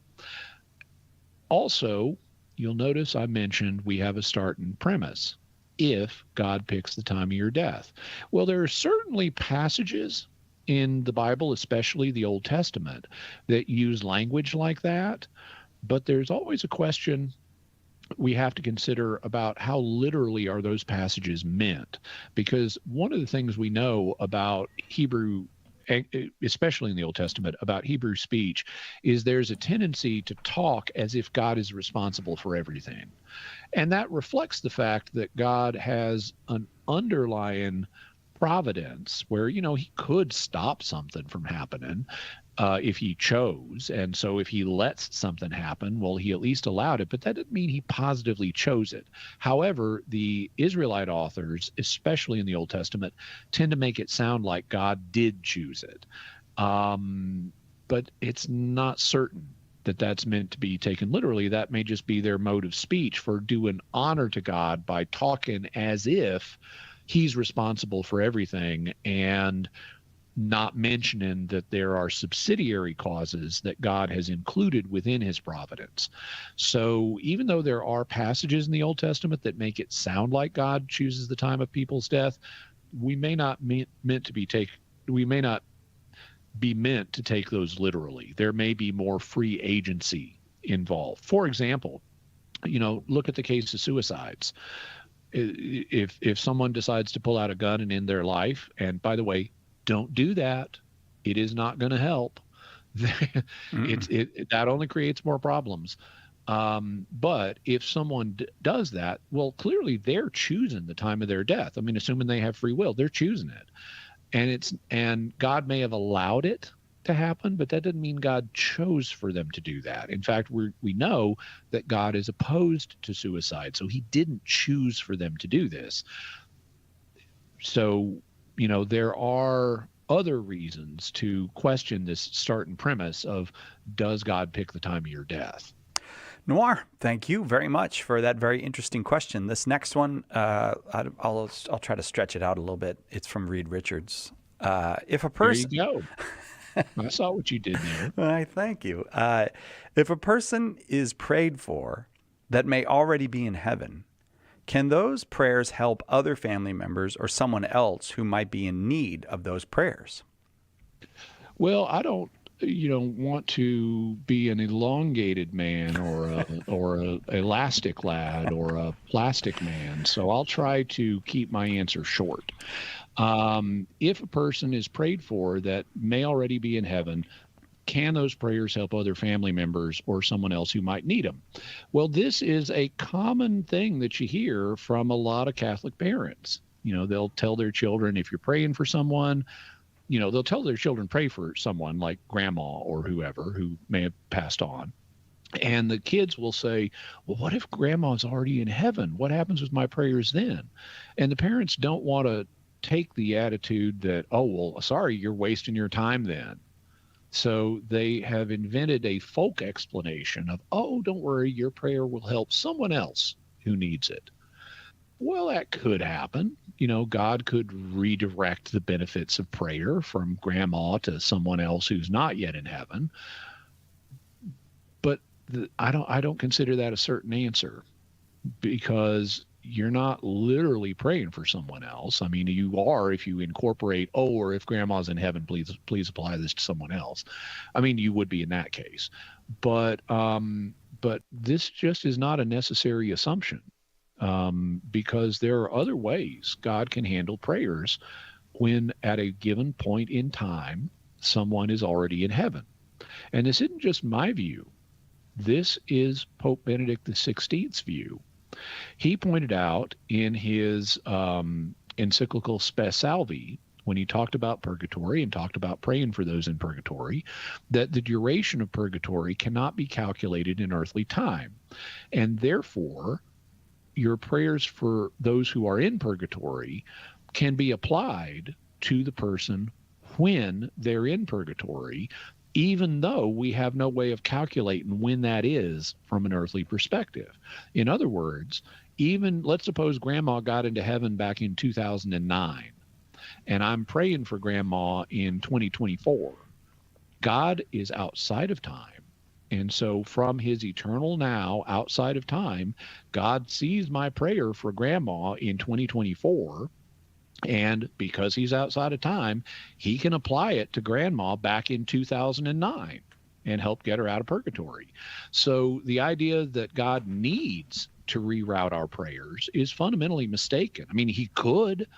Also, you'll notice I mentioned we have a starting premise. If God picks the time of your death. Well, there are certainly passages in the Bible, especially the Old Testament, that use language like that. But there's always a question we have to consider about how literally are those passages meant. Because one of the things we know about Hebrew, especially in the Old Testament, about Hebrew speech, is there's a tendency to talk as if God is responsible for everything. And that reflects the fact that God has an underlying providence where, he could stop something from happening if he chose. And so if he lets something happen, well, he at least allowed it, but that doesn't mean he positively chose it. However, the Israelite authors, especially in the Old Testament, tend to make it sound like God did choose it. But it's not certain that that's meant to be taken literally. That may just be their mode of speech for doing honor to God by talking as if he's responsible for everything, and not mentioning that there are subsidiary causes that God has included within his providence. So even though there are passages in the Old Testament that make it sound like God chooses the time of people's death, we may not be meant to take those literally. There may be more free agency involved. For example, look at the case of suicides. If someone decides to pull out a gun and end their life, and by the way, don't do that. It is not going to help. That only creates more problems. But if someone does that, well, clearly they're choosing the time of their death. I mean, assuming they have free will, they're choosing it. And God may have allowed it to happen, but that doesn't mean God chose for them to do that. In fact, we know that God is opposed to suicide, so he didn't choose for them to do this. So, there are other reasons to question this starting premise of, does God pick the time of your death? Noir, thank you very much for that very interesting question. This next one, I'll try to stretch it out a little bit. It's from Reed Richards. If a person... There you go. I saw what you did there. Thank you. If a person is prayed for that may already be in heaven, can those prayers help other family members or someone else who might be in need of those prayers? Well, I don't, want to be an elongated man or a elastic lad or a plastic man. So I'll try to keep my answer short. If a person is prayed for that may already be in heaven, can those prayers help other family members or someone else who might need them? Well, this is a common thing that you hear from a lot of Catholic parents. They'll tell their children, if you're praying for someone, they'll tell their children pray for someone like grandma or whoever who may have passed on. And the kids will say, well, what if grandma's already in heaven? What happens with my prayers then? And the parents don't want to take the attitude that, oh, well, sorry, you're wasting your time then. So they have invented a folk explanation of, oh, don't worry, your prayer will help someone else who needs it. Well, that could happen. God could redirect the benefits of prayer from grandma to someone else who's not yet in heaven. But I don't consider that a certain answer, because you're not literally praying for someone else. I mean, you are if you incorporate, or if grandma's in heaven, please apply this to someone else. I mean, you would be in that case. But this just is not a necessary assumption, because there are other ways God can handle prayers when at a given point in time, someone is already in heaven. And this isn't just my view. This is Pope Benedict XVI's view. He pointed out in his encyclical Spe Salvi, when he talked about purgatory and talked about praying for those in purgatory, that the duration of purgatory cannot be calculated in earthly time. And therefore, your prayers for those who are in purgatory can be applied to the person when they're in purgatory, even though we have no way of calculating when that is from an earthly perspective. In other words, even let's suppose grandma got into heaven back in 2009, and I'm praying for grandma in 2024. God is outside of time. And so from his eternal now, outside of time, God sees my prayer for grandma in 2024. And because he's outside of time, he can apply it to grandma back in 2009 and help get her out of purgatory. So the idea that God needs to reroute our prayers is fundamentally mistaken. I mean, he could,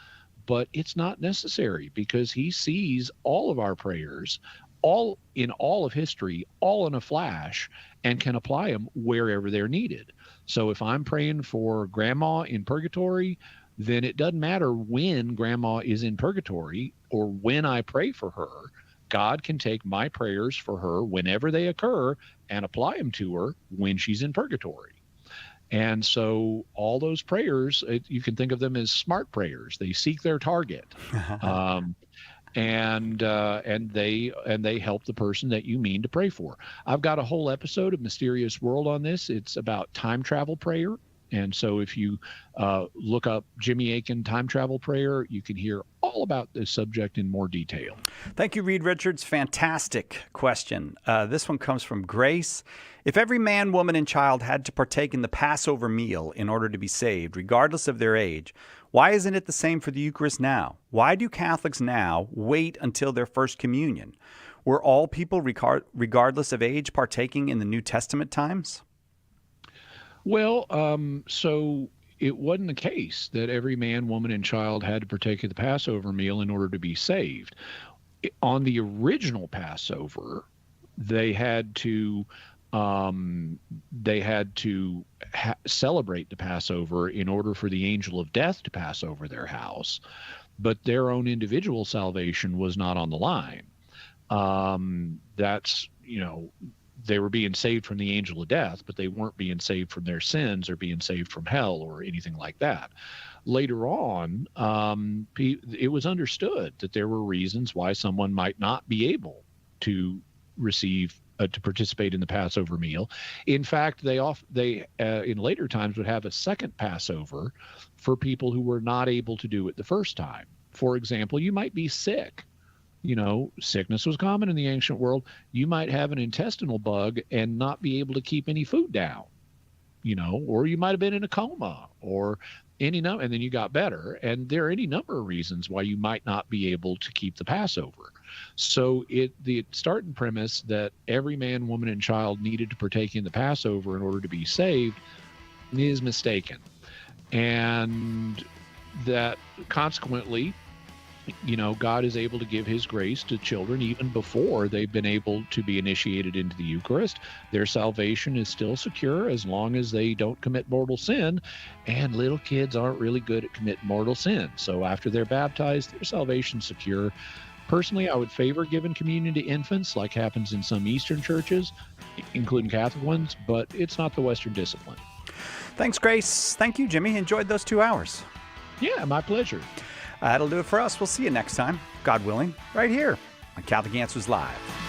but it's not necessary, because he sees all of our prayers, all in all of history, all in a flash, and can apply them wherever they're needed. So if I'm praying for grandma in purgatory, then it doesn't matter when grandma is in purgatory or when I pray for her. God can take my prayers for her whenever they occur and apply them to her when she's in purgatory. And so all those prayers, you can think of them as smart prayers. They seek their target. And they help the person that you mean to pray for. I've got a whole episode of Mysterious World on this. It's about time travel prayer. And so if you look up Jimmy Akin time travel prayer, you can hear all about this subject in more detail. Thank you, Reed Richards. Fantastic question. This one comes from Grace. If every man, woman, and child had to partake in the Passover meal in order to be saved, regardless of their age, why isn't it the same for the Eucharist now? Why do Catholics now wait until their first communion? Were all people, regardless of age, partaking in the New Testament times? Well, so it wasn't the case that every man, woman, and child had to partake of the Passover meal in order to be saved. On the original Passover, they had to celebrate the Passover in order for the angel of death to pass over their house, but their own individual salvation was not on the line. They were being saved from the angel of death, but they weren't being saved from their sins or being saved from hell or anything like that. Later on, it was understood that there were reasons why someone might not be able to receive to participate in the Passover meal. In fact, they in later times would have a second Passover for people who were not able to do it the first time. For example, you might be sick. Sickness was common in the ancient world. You might have an intestinal bug and not be able to keep any food down, or you might have been in a coma or and then you got better. And there are any number of reasons why you might not be able to keep the Passover. So the starting premise that every man, woman, and child needed to partake in the Passover in order to be saved is mistaken. And that consequently, God is able to give his grace to children even before they've been able to be initiated into the Eucharist. Their salvation is still secure as long as they don't commit mortal sin, and little kids aren't really good at committing mortal sin. So after they're baptized, their salvation's secure. Personally, I would favor giving communion to infants like happens in some Eastern churches, including Catholic ones, but it's not the Western discipline. Thanks, Grace. Thank you, Jimmy. Enjoyed those 2 hours. Yeah, my pleasure. That'll do it for us. We'll see you next time, God willing, right here on Catholic Answers Live.